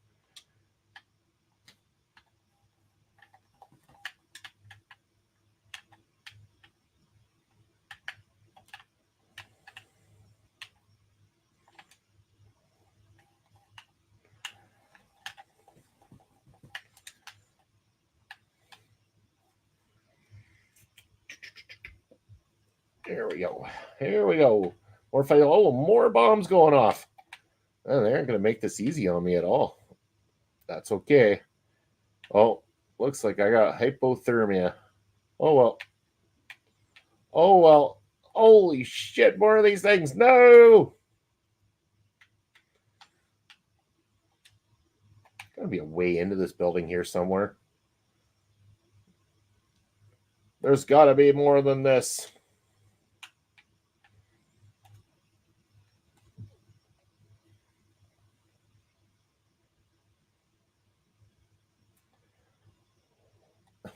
Speaker 1: There we go. Here we go. More fight. Oh, more bombs going off. Oh, they aren't going to make this easy on me at all. That's okay. Oh, looks like I got hypothermia. Oh, well. Oh, well. Holy shit, more of these things. No! Gotta be a way into this building here somewhere. There's gotta be more than this.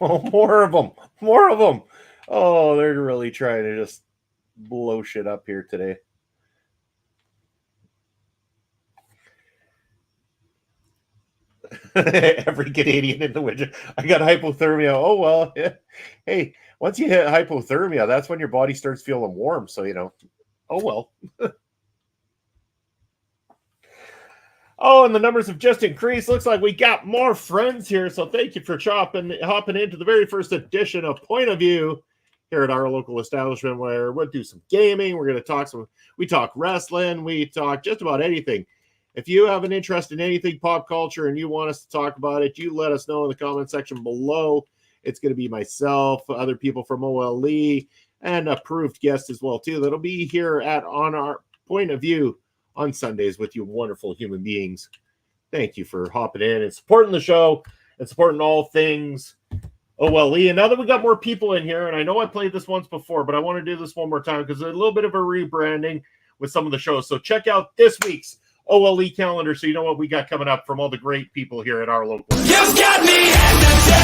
Speaker 1: Oh, more of them. More of them. Oh, they're really trying to just blow shit up here today. Every Canadian in the winter. I got hypothermia. Oh, well. Yeah. Hey, once you hit hypothermia, that's when your body starts feeling warm. So, you know. Oh, well. Oh, and the numbers have just increased. Looks like we got more friends here. So thank you for hopping into the very first edition of Point of View here at our local establishment, where we'll do some gaming. We're going to talk we talk wrestling. We talk just about anything. If you have an interest in anything pop culture and you want us to talk about it, you let us know in the comment section below. It's going to be myself, other people from OLE, and approved guests as well, too. That'll be here on our Point of View on Sundays with you wonderful human beings. Thank you for hopping in and supporting the show and supporting all things OLE. And now that we got more people in here, and I know I played this once before, but I want to do this one more time because there's a little bit of a rebranding with some of the shows. So check out this week's OLE calendar so you know what we got coming up from all the great people here at our local.
Speaker 2: You've got me hypnotized.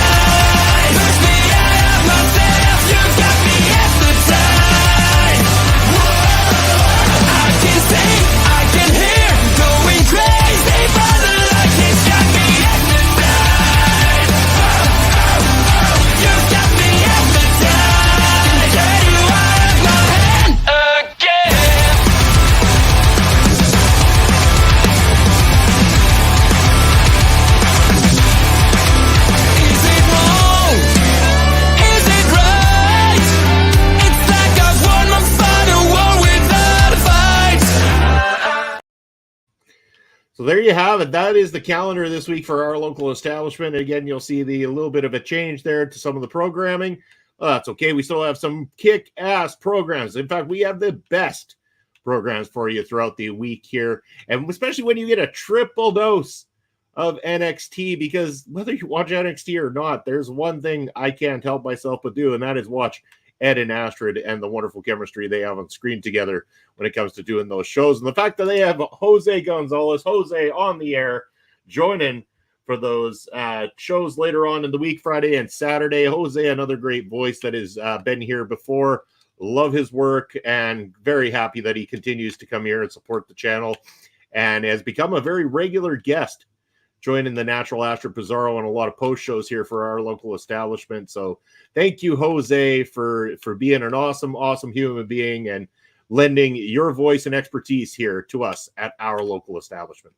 Speaker 2: Push me out of myself. You've got me hypnotized. Whoa. I can see, I can hear, going crazy for the light. It's got me hypnotized. You've got me hypnotized. I get you out of my hand again.
Speaker 1: So there you have it. That is the calendar this week for our local establishment. Again, you'll see a little bit of a change there to some of the programming. That's okay. We still have some kick-ass programs. In fact, we have the best programs for you throughout the week here, and especially when you get a triple dose of NXT, because whether you watch NXT or not, there's one thing I can't help myself but do, and that is watch Ed and Astrid and the wonderful chemistry they have on screen together when it comes to doing those shows. And the fact that they have Jose Gonzalez, Jose on the air, joining for those shows later on in the week, Friday and Saturday. Jose, another great voice that has been here before. Love his work and very happy that he continues to come here and support the channel and has become a very regular guest, joining the Natural Astrid Pizarro on a lot of post shows here for our local establishment. So thank you, Jose, for being an awesome human being and lending your voice and expertise here to us at our local establishment.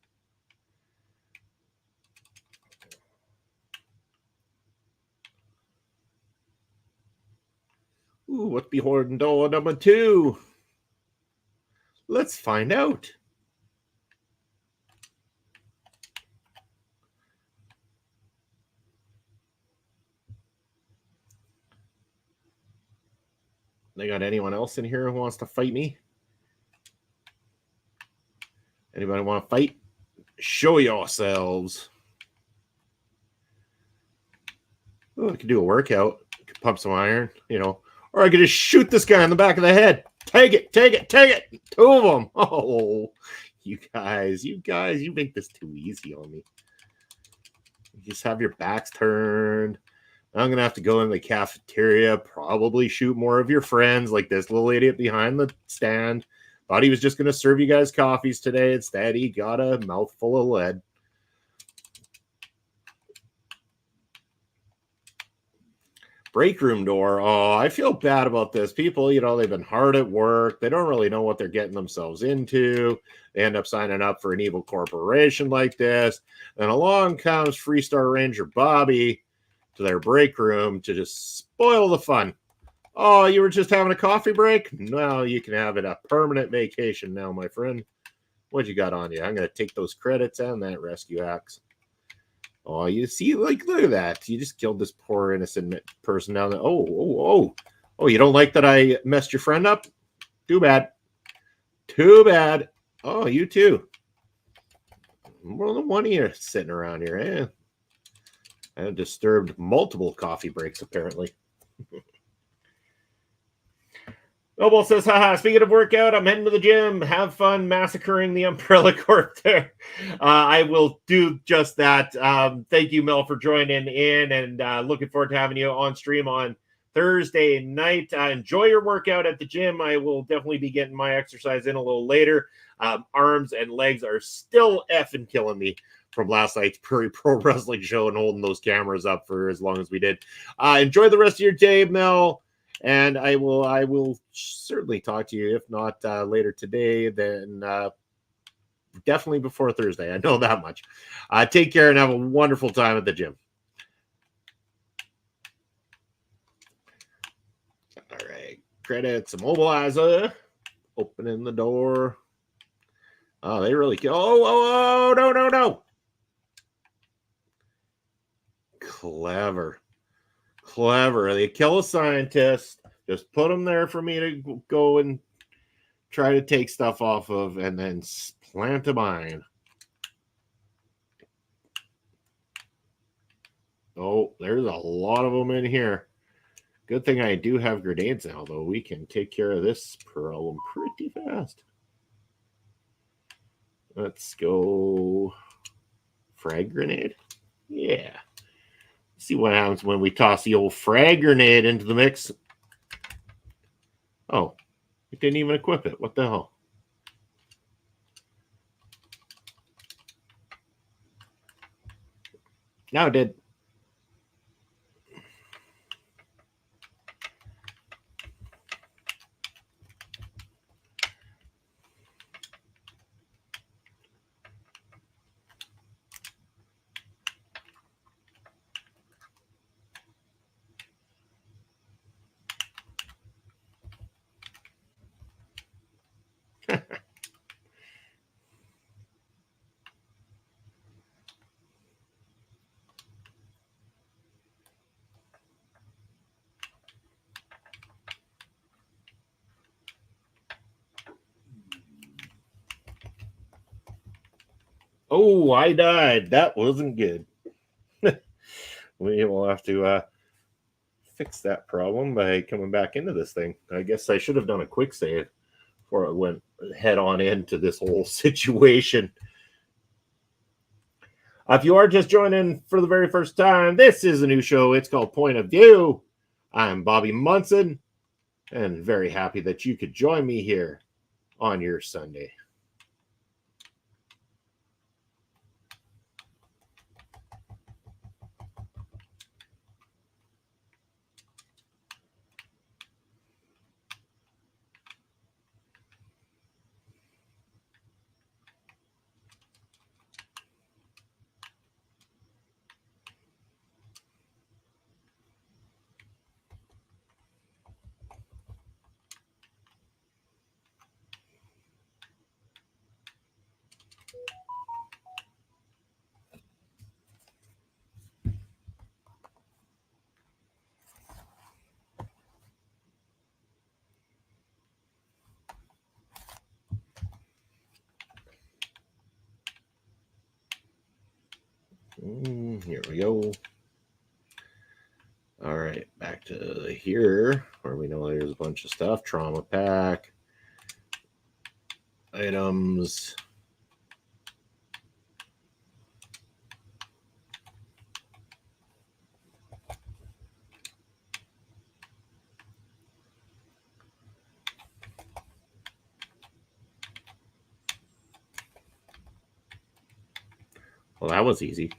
Speaker 1: Ooh, what's behind door number 2? Let's find out. They got anyone else in here who wants to fight me? Anybody want to fight? Show yourselves. Oh, I could do a workout. I could pump some iron, or I could just shoot this guy in the back of the head. Take it. 2 of them. Oh, you guys, you make this too easy on me. You just have your backs turned. I'm going to have to go in the cafeteria, probably shoot more of your friends like this little idiot behind the stand. Thought he was just going to serve you guys coffees today. Instead, he got a mouthful of lead. Break room door. Oh, I feel bad about this. People, they've been hard at work. They don't really know what they're getting themselves into. They end up signing up for an evil corporation like this. And along comes Freestar Ranger Bobby to their break room to just spoil the fun. Oh, you were just having a coffee break? Well, you can have it a permanent vacation now, my friend. What you got on you? I'm going to take those credits and that rescue axe. Oh, you see, look at that. You just killed this poor innocent person down there. Oh, you don't like that I messed your friend up? Too bad. Oh, you too. More than one of you sitting around here, eh? I have disturbed multiple coffee breaks, apparently. Melball says, haha, speaking of workout, I'm heading to the gym. Have fun massacring the Umbrella Corp there. I will do just that. Thank you, Mel, for joining in, and looking forward to having you on stream on Thursday night. Enjoy your workout at the gym. I will definitely be getting my exercise in a little later. Arms and legs are still effing killing me from last night's Prairie Pro Wrestling show and holding those cameras up for as long as we did. Enjoy the rest of your day, Mel. And I will certainly talk to you, if not later today, then definitely before Thursday. I know that much. Take care and have a wonderful time at the gym. All right. Credits, immobilizer. Opening the door. Oh, they really kill. Oh, no. Clever. They kill a scientist, just put them there for me to go and try to take stuff off of, and then plant a mine. Oh, there's a lot of them in here. Good thing I do have grenades now, though. We can take care of this problem pretty fast. Let's go frag grenade. Yeah. See what happens when we toss the old frag grenade into the mix. Oh, it didn't even equip it. What the hell? Now it did. Oh, I died. That wasn't good. We will have to fix that problem by coming back into this thing. I guess I should have done a quick save before I went head on into this whole situation. If you are just joining for the very first time, this is a new show. It's called Point of View. I'm Bobby Munson, and very happy that you could join me here on your Sunday. Here we go. All right, back to here where we know there's a bunch of stuff. Trauma pack, items. Well, that was easy.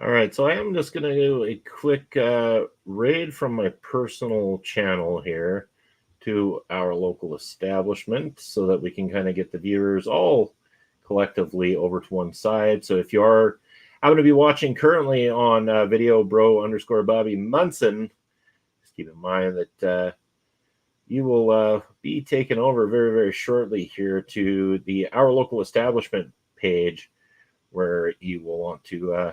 Speaker 1: All right, so I am just going to do a quick raid from my personal channel here to our local establishment so that we can kind of get the viewers all collectively over to one side. So if you are happen to be watching currently on video bro_Bobby Munson, just keep in mind that you will be taken over very, very shortly here to the Our Local Establishment page where you will want to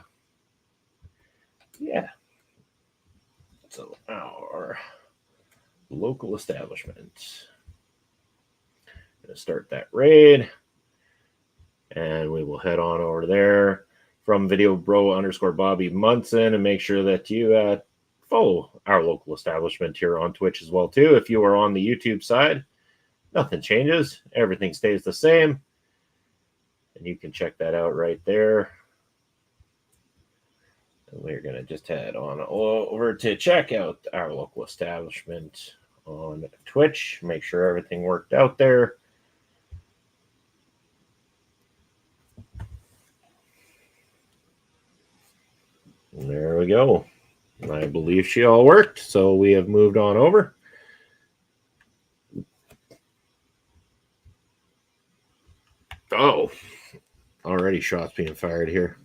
Speaker 1: yeah. So our local establishment. Going to start that raid. And we will head on over there from video bro_Bobby Munson and make sure that you follow our local establishment here on Twitch as well too. If you are on the YouTube side, nothing changes. Everything stays the same. And you can check that out right there. We're going to just head on over to check out our local establishment on Twitch. Make sure everything worked out there. And there we go. I believe she all worked, so we have moved on over. Oh, already shots being fired here.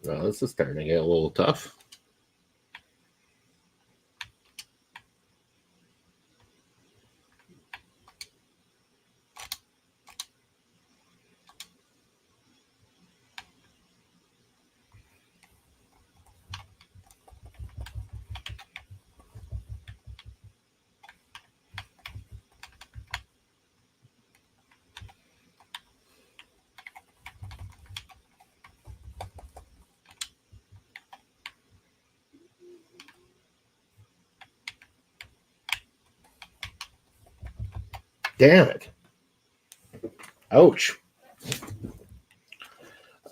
Speaker 1: Well, this is starting to get a little tough. Damn it. Ouch.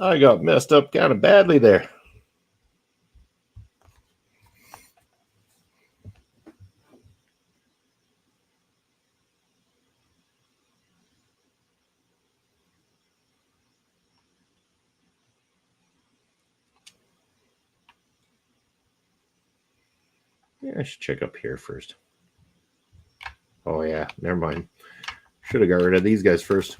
Speaker 1: I got messed up kind of badly there. Yeah, I should check up here first. Oh, yeah. Never mind. Should have got rid of these guys first.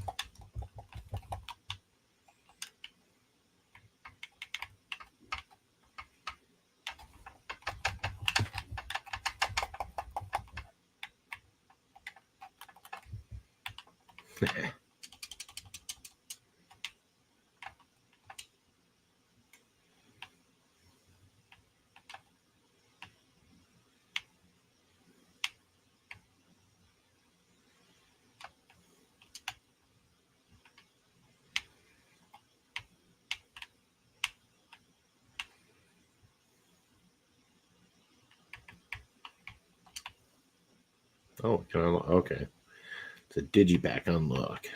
Speaker 1: Oh, can I unlock? Okay. It's a digiback unlock.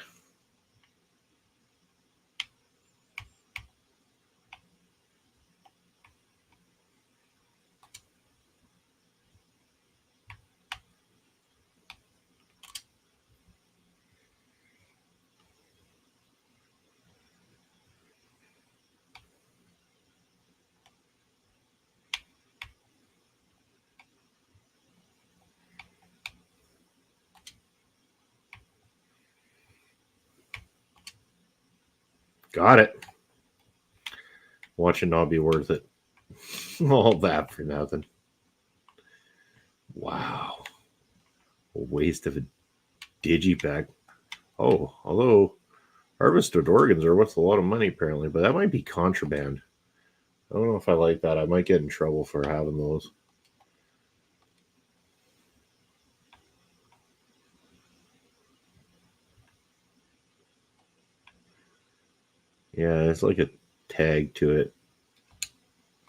Speaker 1: Got it. Watch it not be worth it. All that for nothing. Wow. A waste of a digipack. Oh, although harvested organs are worth a lot of money apparently, but that might be contraband. I don't know if I like that. I might get in trouble for having those. Yeah, it's like a tag to it.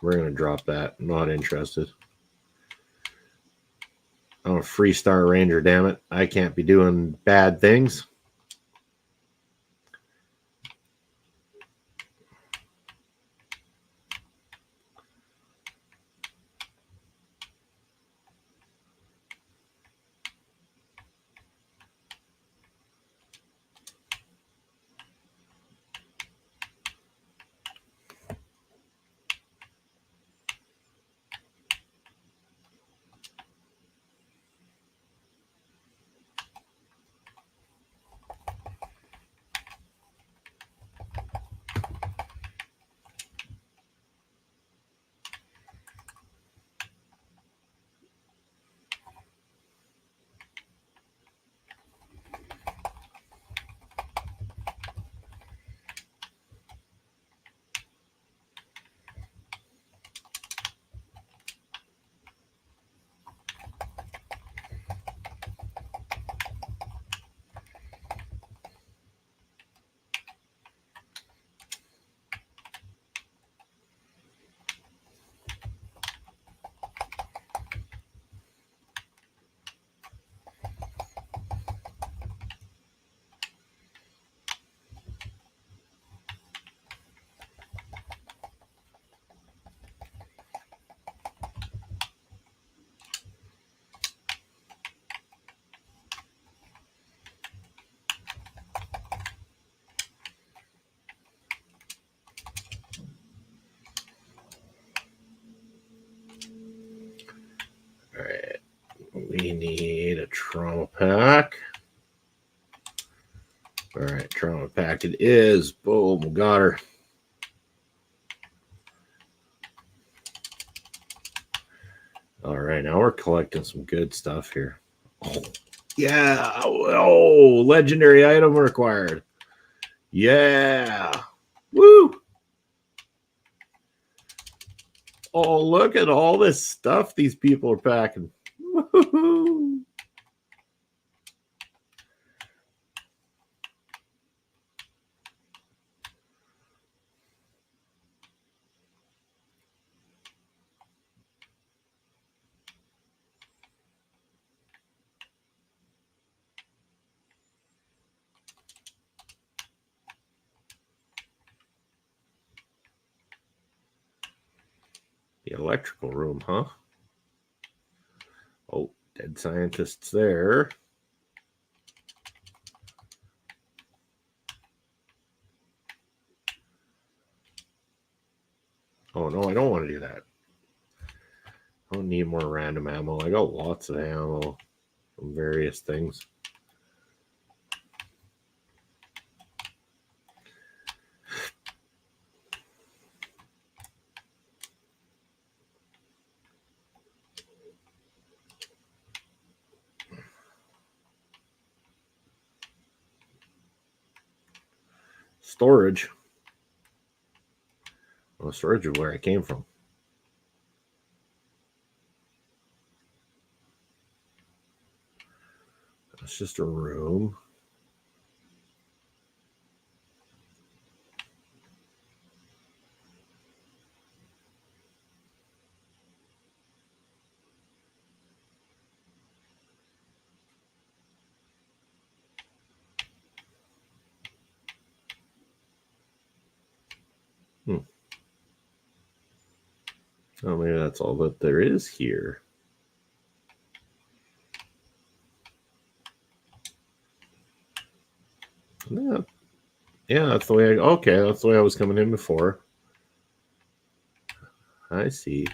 Speaker 1: We're going to drop that. Not interested. I'm a Freestar Ranger, damn it. I can't be doing bad things. All right. We need a trauma pack. All right, trauma pack it is. Boom, got her. All right, now we're collecting some good stuff here. Oh, yeah. Oh, legendary item required. Yeah. Woo. Oh, look at all this stuff these people are packing. Woo-hoo. The electrical room, huh? Oh, dead scientists there. Oh, no, I don't want to do that. I don't need more random ammo. I got lots of ammo from various things. Storage. Well, storage is where I came from. It's just a room. Oh, maybe that's all that there is here. Yeah, that's the way okay, that's the way I was coming in before. I see.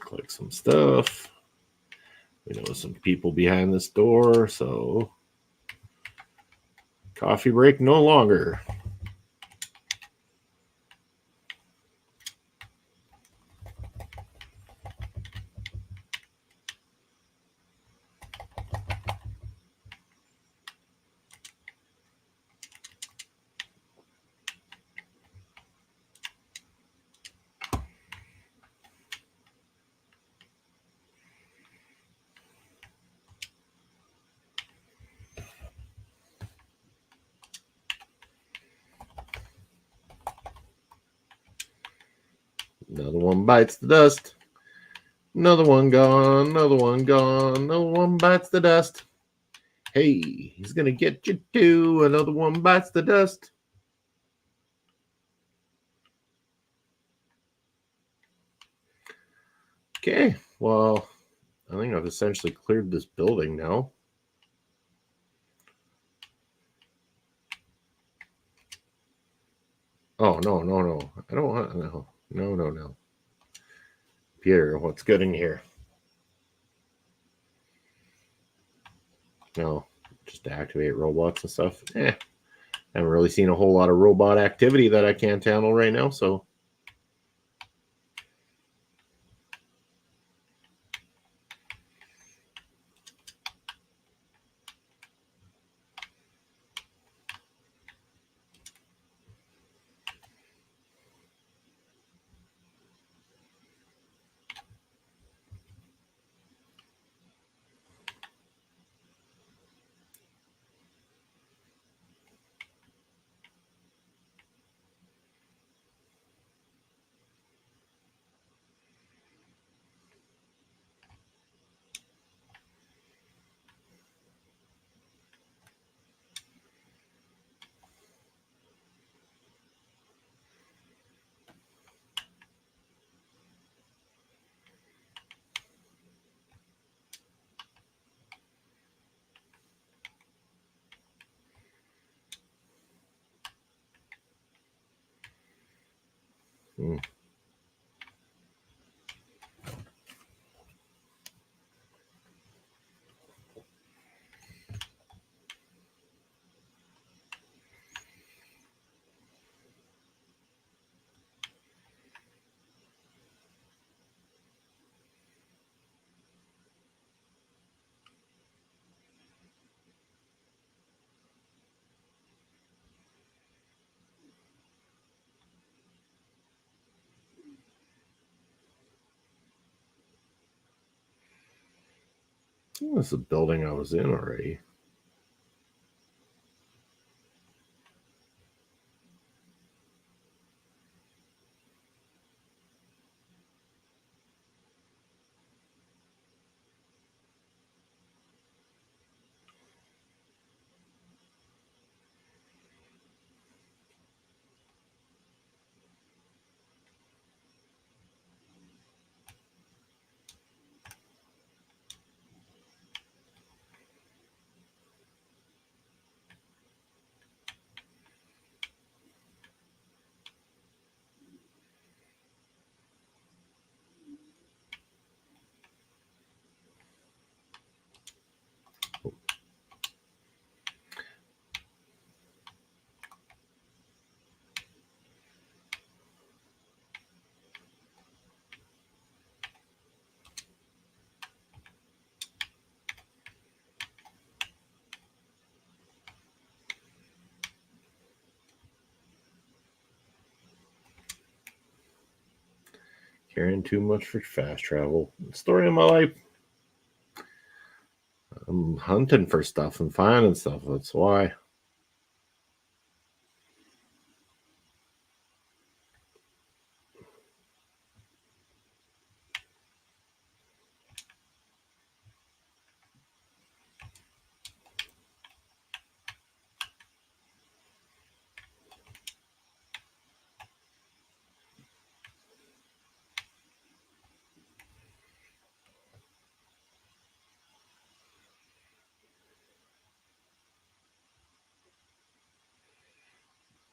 Speaker 1: Click some stuff. We know some people behind this door, so coffee break no longer. Another one bites the dust. Another one gone. Another one gone. Another one bites the dust. Hey, he's gonna get you too. Another one bites the dust. Okay, well, I think I've essentially cleared this building now. Oh, no. I don't want, no. Peter, what's good in here? No, just to activate robots and stuff. Haven't really seen a whole lot of robot activity that I can't handle right now, so. Mm. This is a building I was in already. Caring too much for fast travel. Story of my life. I'm hunting for stuff and finding stuff. That's why.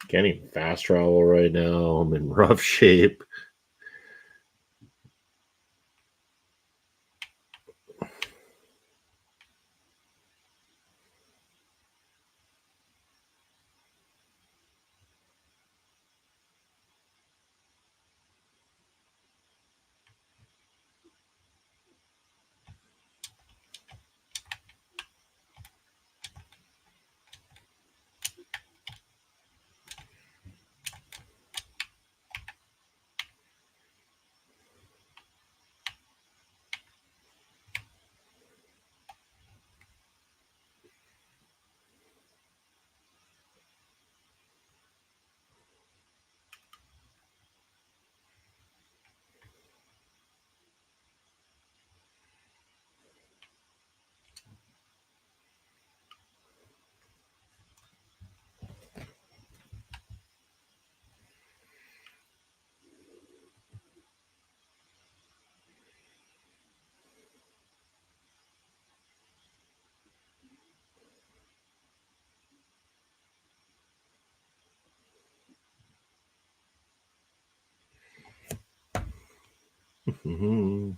Speaker 1: Can't even fast travel right now. I'm in rough shape. Mm-hmm.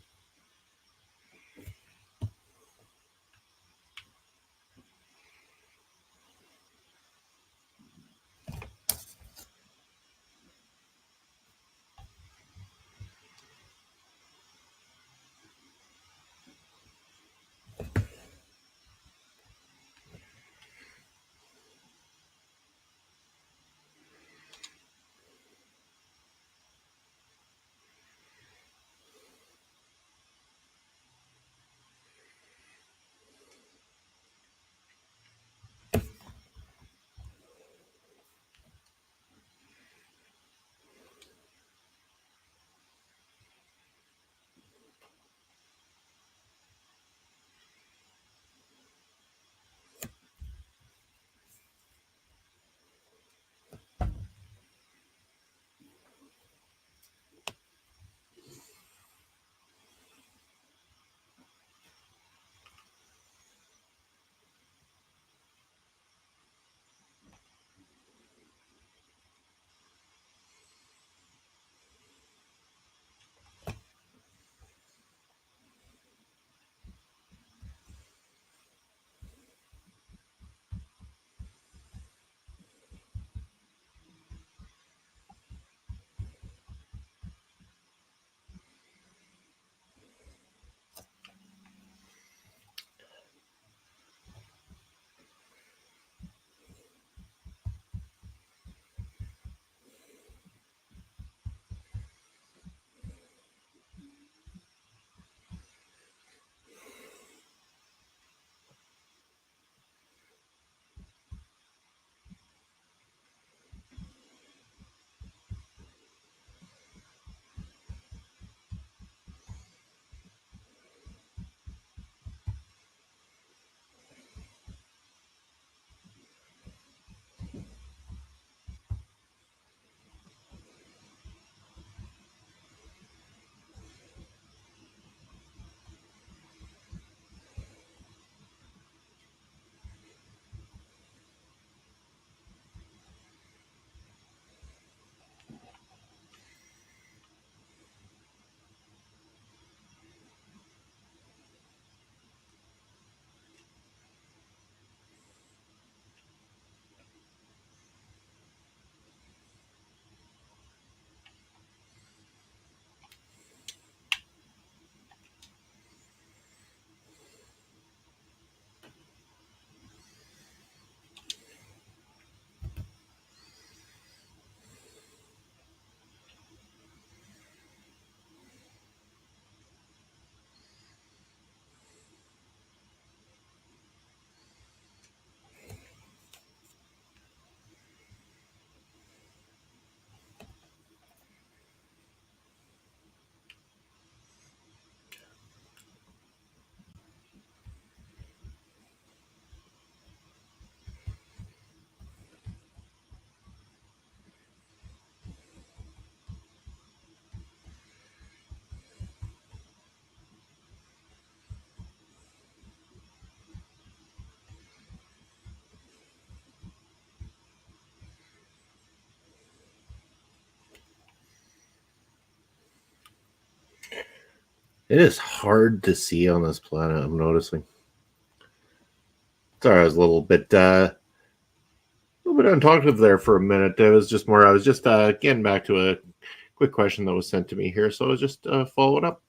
Speaker 1: It is hard to see on this planet, I'm noticing. Sorry, I was a little bit untalkative there for a minute. I was just getting back to a quick question that was sent to me here, so I was just following up.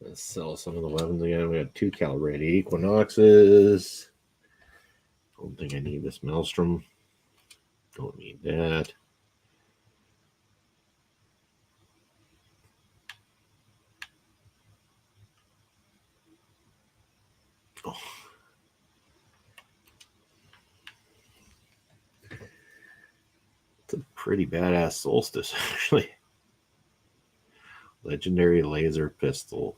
Speaker 1: Let's sell some of the weapons again. We got 2 calibrated Equinoxes. Don't think I need this Maelstrom. Don't need that. Oh. It's a pretty badass Solstice, actually. Legendary laser pistol.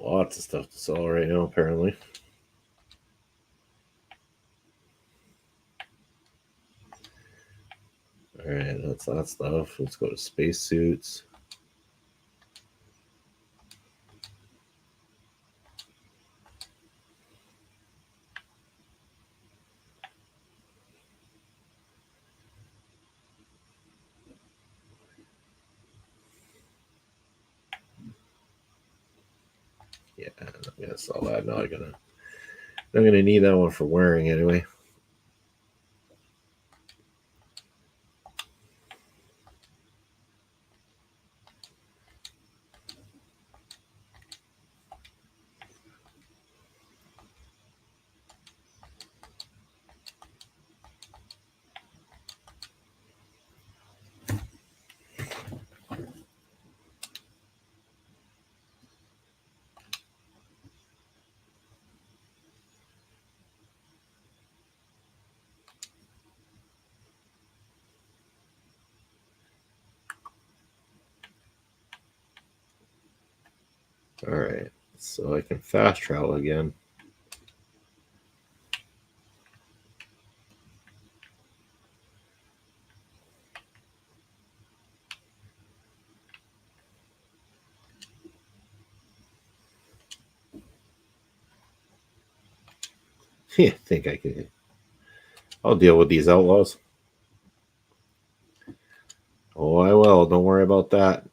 Speaker 1: Lots of stuff to sell right now, apparently. Alright, that's that stuff. Let's go to spacesuits. Yeah, I saw that. Not gonna need that one for wearing anyway. All right, so I can fast travel again. Yeah, I think I can. I'll deal with these outlaws. Oh, I will. Don't worry about that.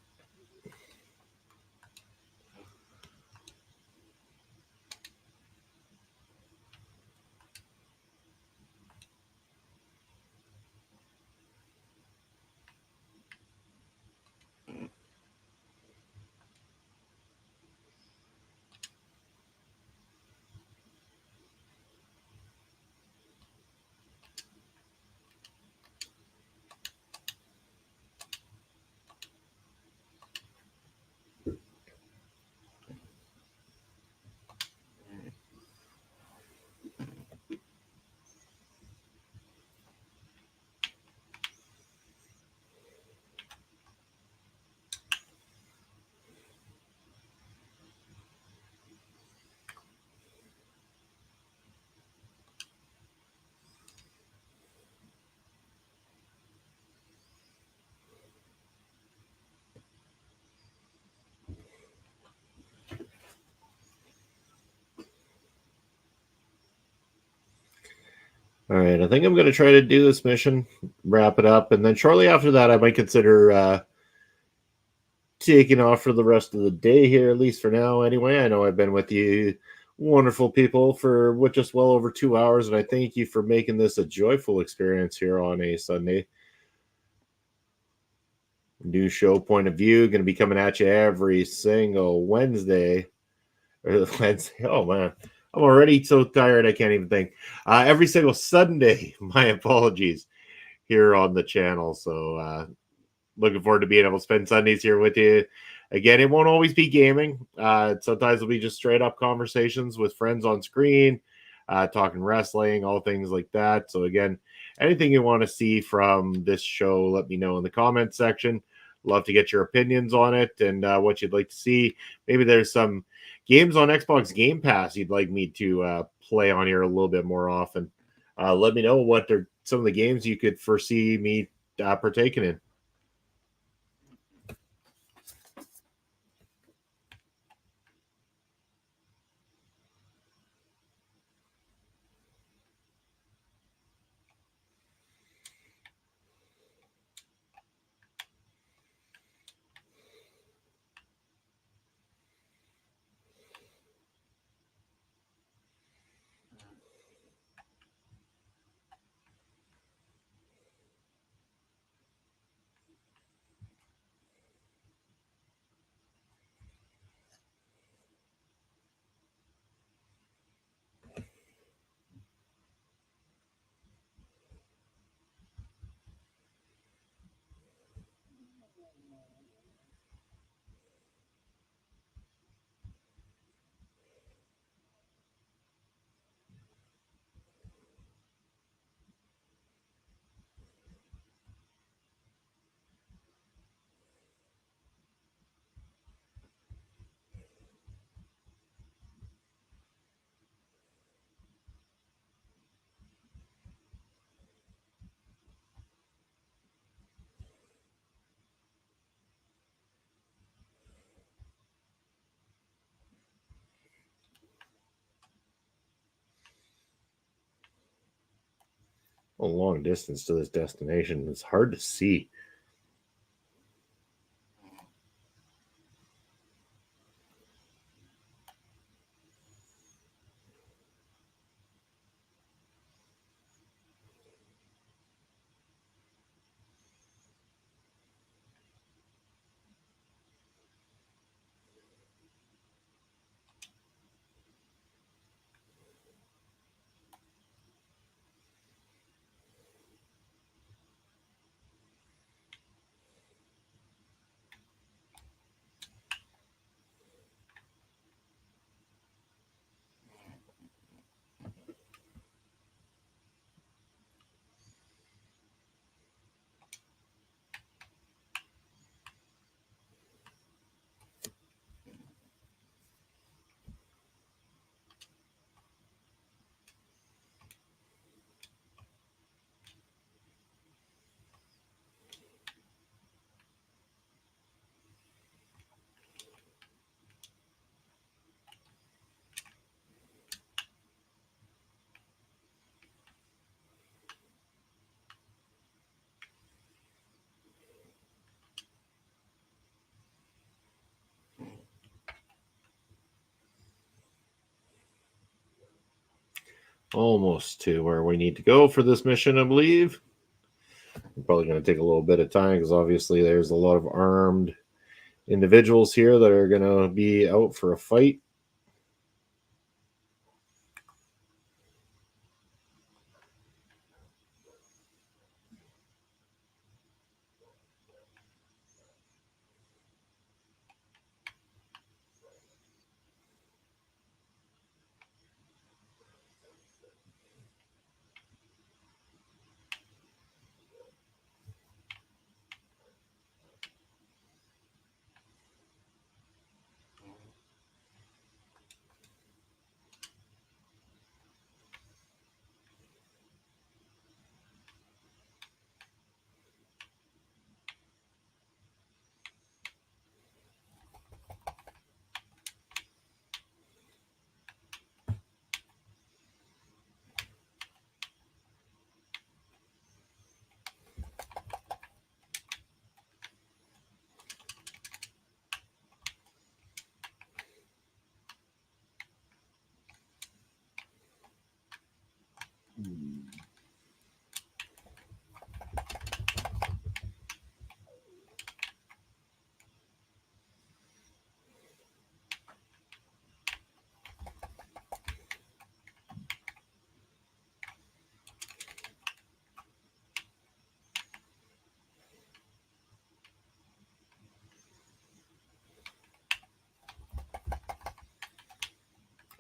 Speaker 1: All right, I think I'm going to try to do this mission, wrap it up, and then shortly after that, I might consider taking off for the rest of the day here, at least for now. Anyway, I know I've been with you, wonderful people, for just well over 2 hours, and I thank you for making this a joyful experience here on a Sunday. New show, Point of View, going to be coming at you every single Wednesday. Or Wednesday. Oh man, I'm already so tired I can't even think. Every single Sunday. My apologies, here on the channel. So looking forward to being able to spend Sundays here with you. Again, it won't always be gaming. Sometimes it'll be just straight up conversations with friends on screen, talking wrestling, all things like that. So again, anything you want to see from this show, let me know in the comments section. Love to get your opinions on it and what you'd like to see. Maybe there's some games on Xbox Game Pass you'd like me to play on here a little bit more often. Let me know what are some of the games you could foresee me partaking in. A long distance to this destination. It's hard to see. almost to where we need to go for this mission, I believe. We're probably going to take a little bit of time because obviously there's a lot of armed individuals here that are going to be out for a fight.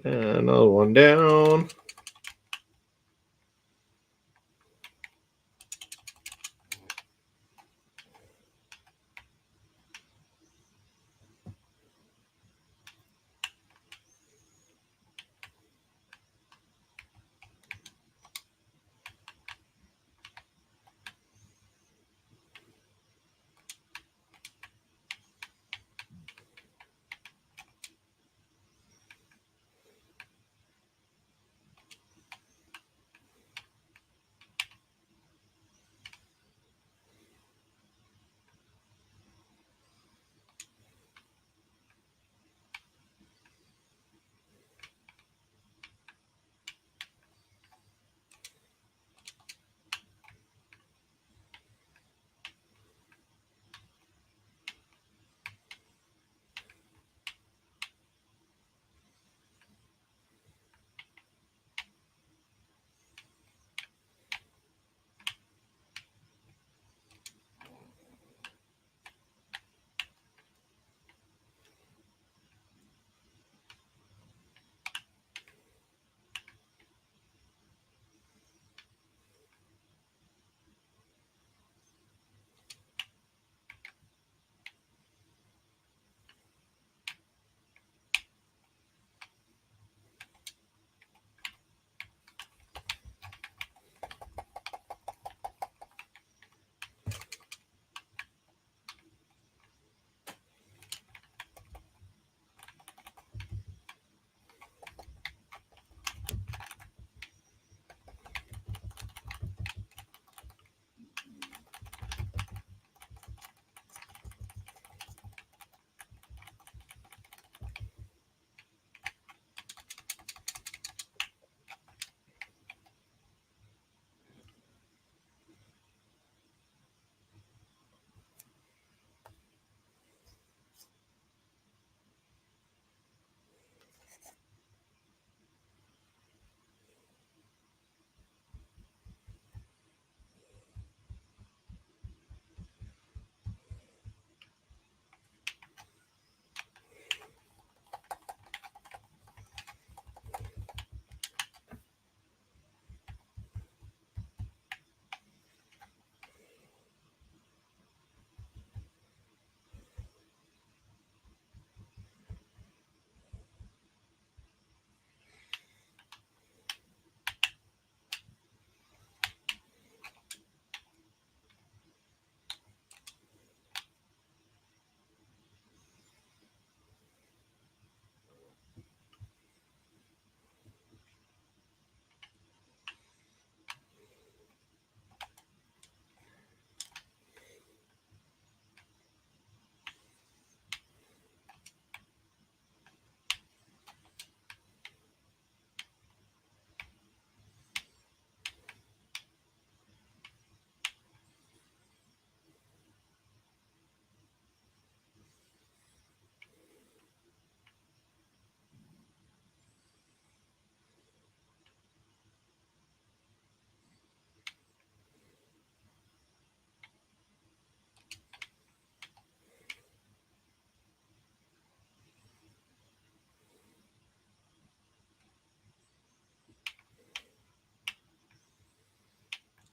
Speaker 1: And another one down.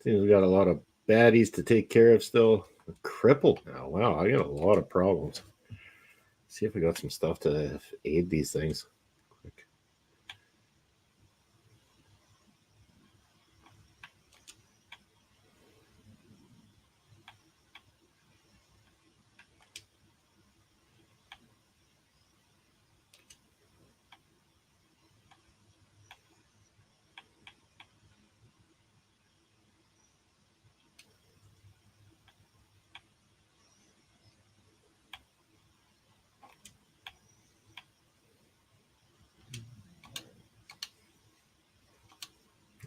Speaker 1: Seems we got a lot of baddies to take care of still. I'm crippled now. Wow, I got a lot of problems. See if we got some stuff to aid these things. Quick.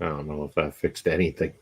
Speaker 1: I don't know if that fixed anything.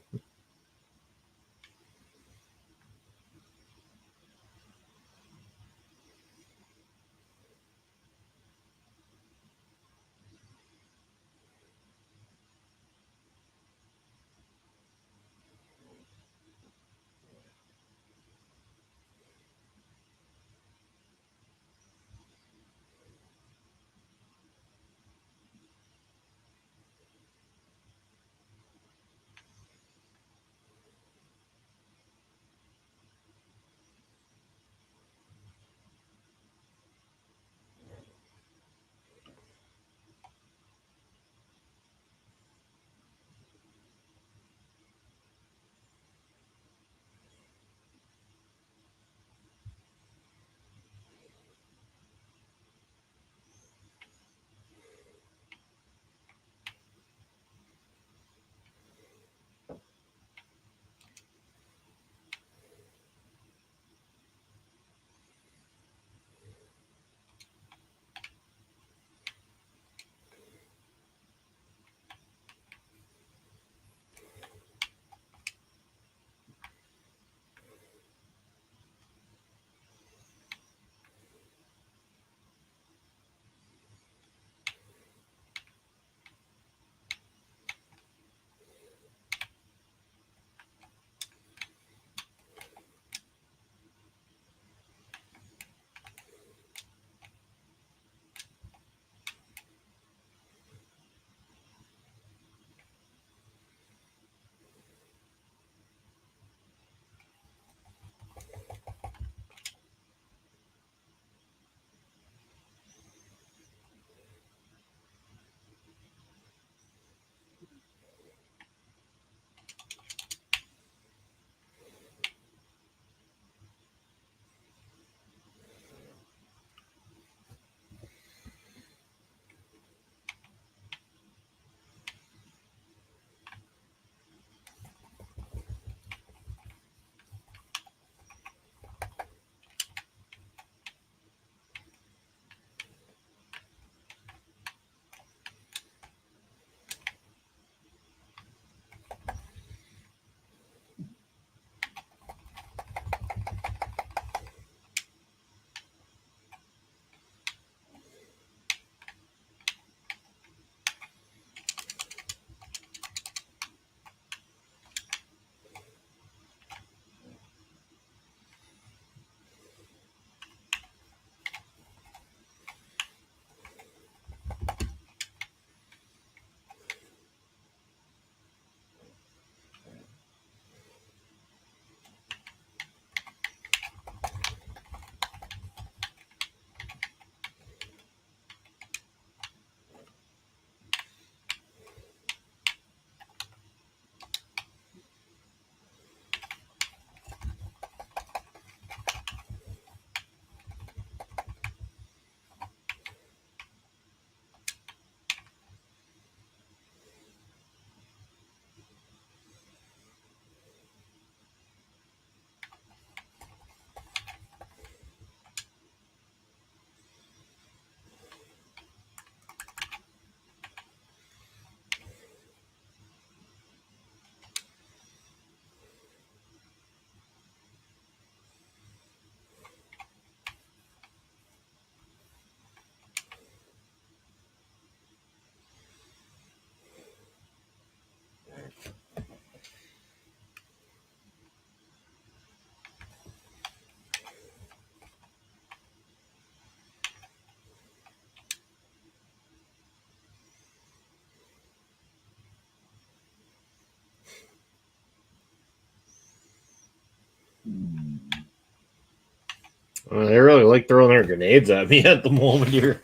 Speaker 1: They really like throwing their grenades at me at the moment here.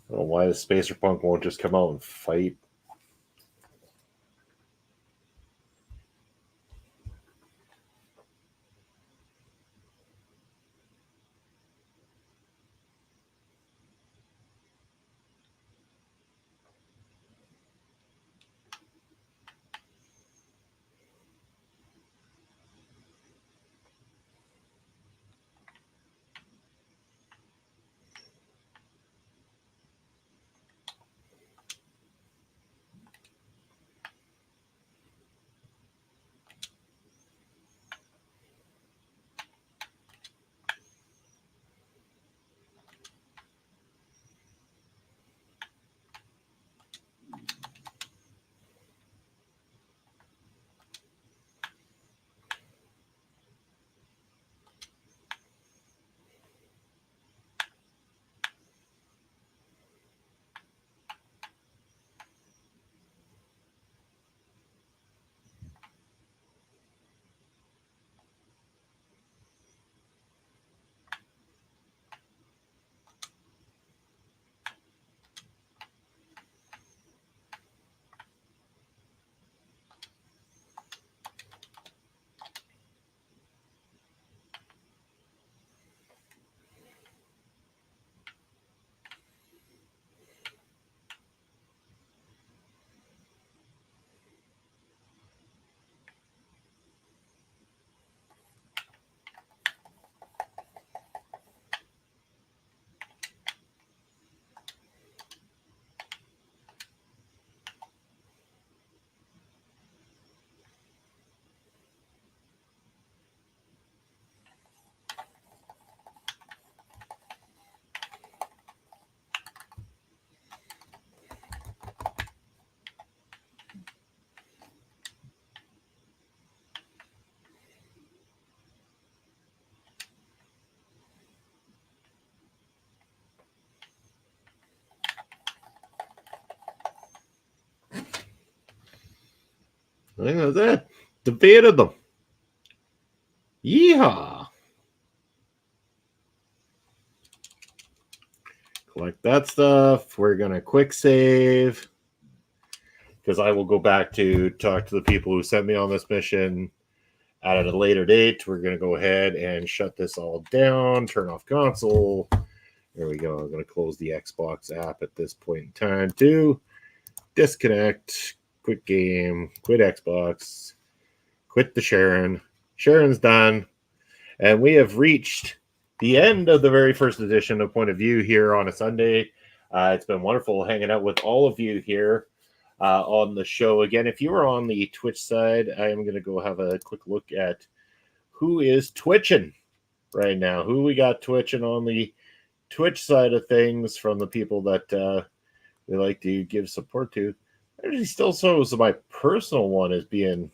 Speaker 1: I don't know why the Spacer Punk won't just come out and fight. I think that's it. Defeated them. Yeehaw. Collect that stuff. We're going to quick save because I will go back to talk to the people who sent me on this mission at a later date. We're going to go ahead and shut this all down, turn off console. There we go. I'm going to close the Xbox app at this point in time too. Disconnect, quit game, quit Xbox, quit the Sharon. Sharon's done. And we have reached the end of the very first edition of Point of View here on a Sunday. It's been wonderful hanging out with all of you here on the show. Again, if you are on the Twitch side, I am going to go have a quick look at who is twitching right now. Who we got twitching on the Twitch side of things from the people that we like to give support to. Actually, still shows my personal one as being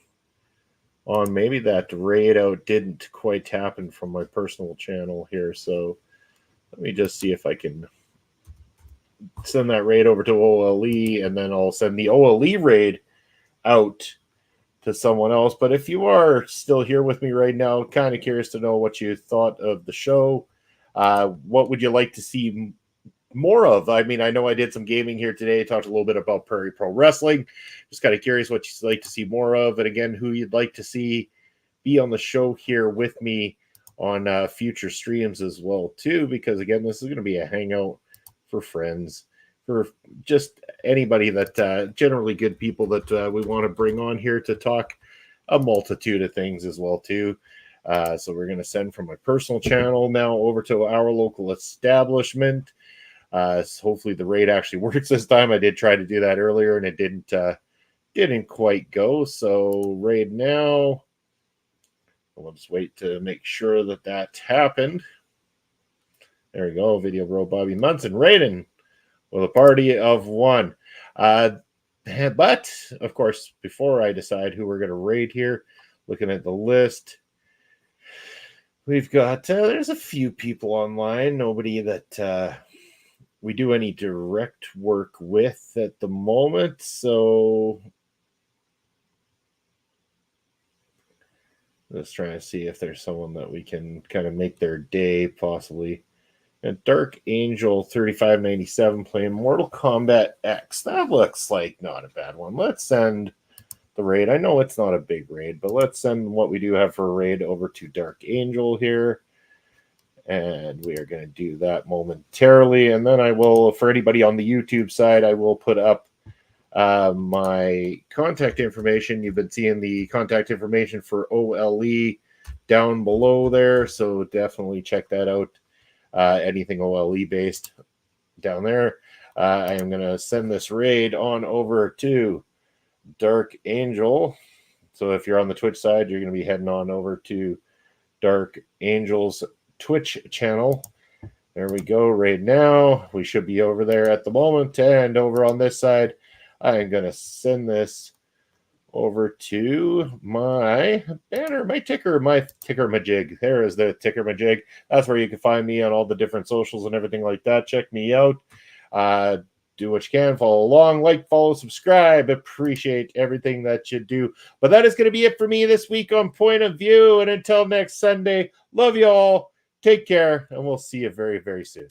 Speaker 1: on. Maybe that raid out didn't quite happen from my personal channel here. So let me just see if I can send that raid over to OLE, and then I'll send the OLE raid out to someone else. But if you are still here with me right now, kind of curious to know what you thought of the show. What would you like to see more of? I mean, I know I did some gaming here today, talked a little bit about Prairie Pro Wrestling. Just kind of curious what you'd like to see more of, and again, who you'd like to see be on the show here with me on future streams as well too, because again, this is going to be a hangout for friends, for just anybody that generally good people that we want to bring on here to talk a multitude of things as well too. So we're going to send from my personal channel now over to our local establishment. So hopefully the raid actually works this time. I did try to do that earlier and it didn't quite go. So raid now. We'll just wait to make sure that happened. There we go. Video bro Bobby Munson raiding with a party of one. But of course, before I decide who we're going to raid here, looking at the list, we've got there's a few people online. Nobody that we do any direct work with at the moment. So let's try to see if there's someone that we can kind of make their day possibly. And Dark Angel 3597 playing Mortal Kombat X. That looks like not a bad one. Let's send the raid. I know it's not a big raid, but let's send what we do have for a raid over to Dark Angel here. And we are going to do that momentarily. And then I will, for anybody on the YouTube side, I will put up my contact information. You've been seeing the contact information for OLE down below there. So definitely check that out. Anything OLE based down there. I am going to send this raid on over to Dark Angel. So if you're on the Twitch side, you're going to be heading on over to Dark Angel's Twitch channel. There we go. Raid now. We should be over there at the moment. And over on this side, I am going to send this over to my banner, my ticker majig. There is the ticker majig. That's where you can find me on all the different socials and everything like that. Check me out. Do what you can. Follow along, like, follow, subscribe. Appreciate everything that you do. But that is going to be it for me this week on Point of View. And until next Sunday, love you all. Take care, and we'll see you very, very soon.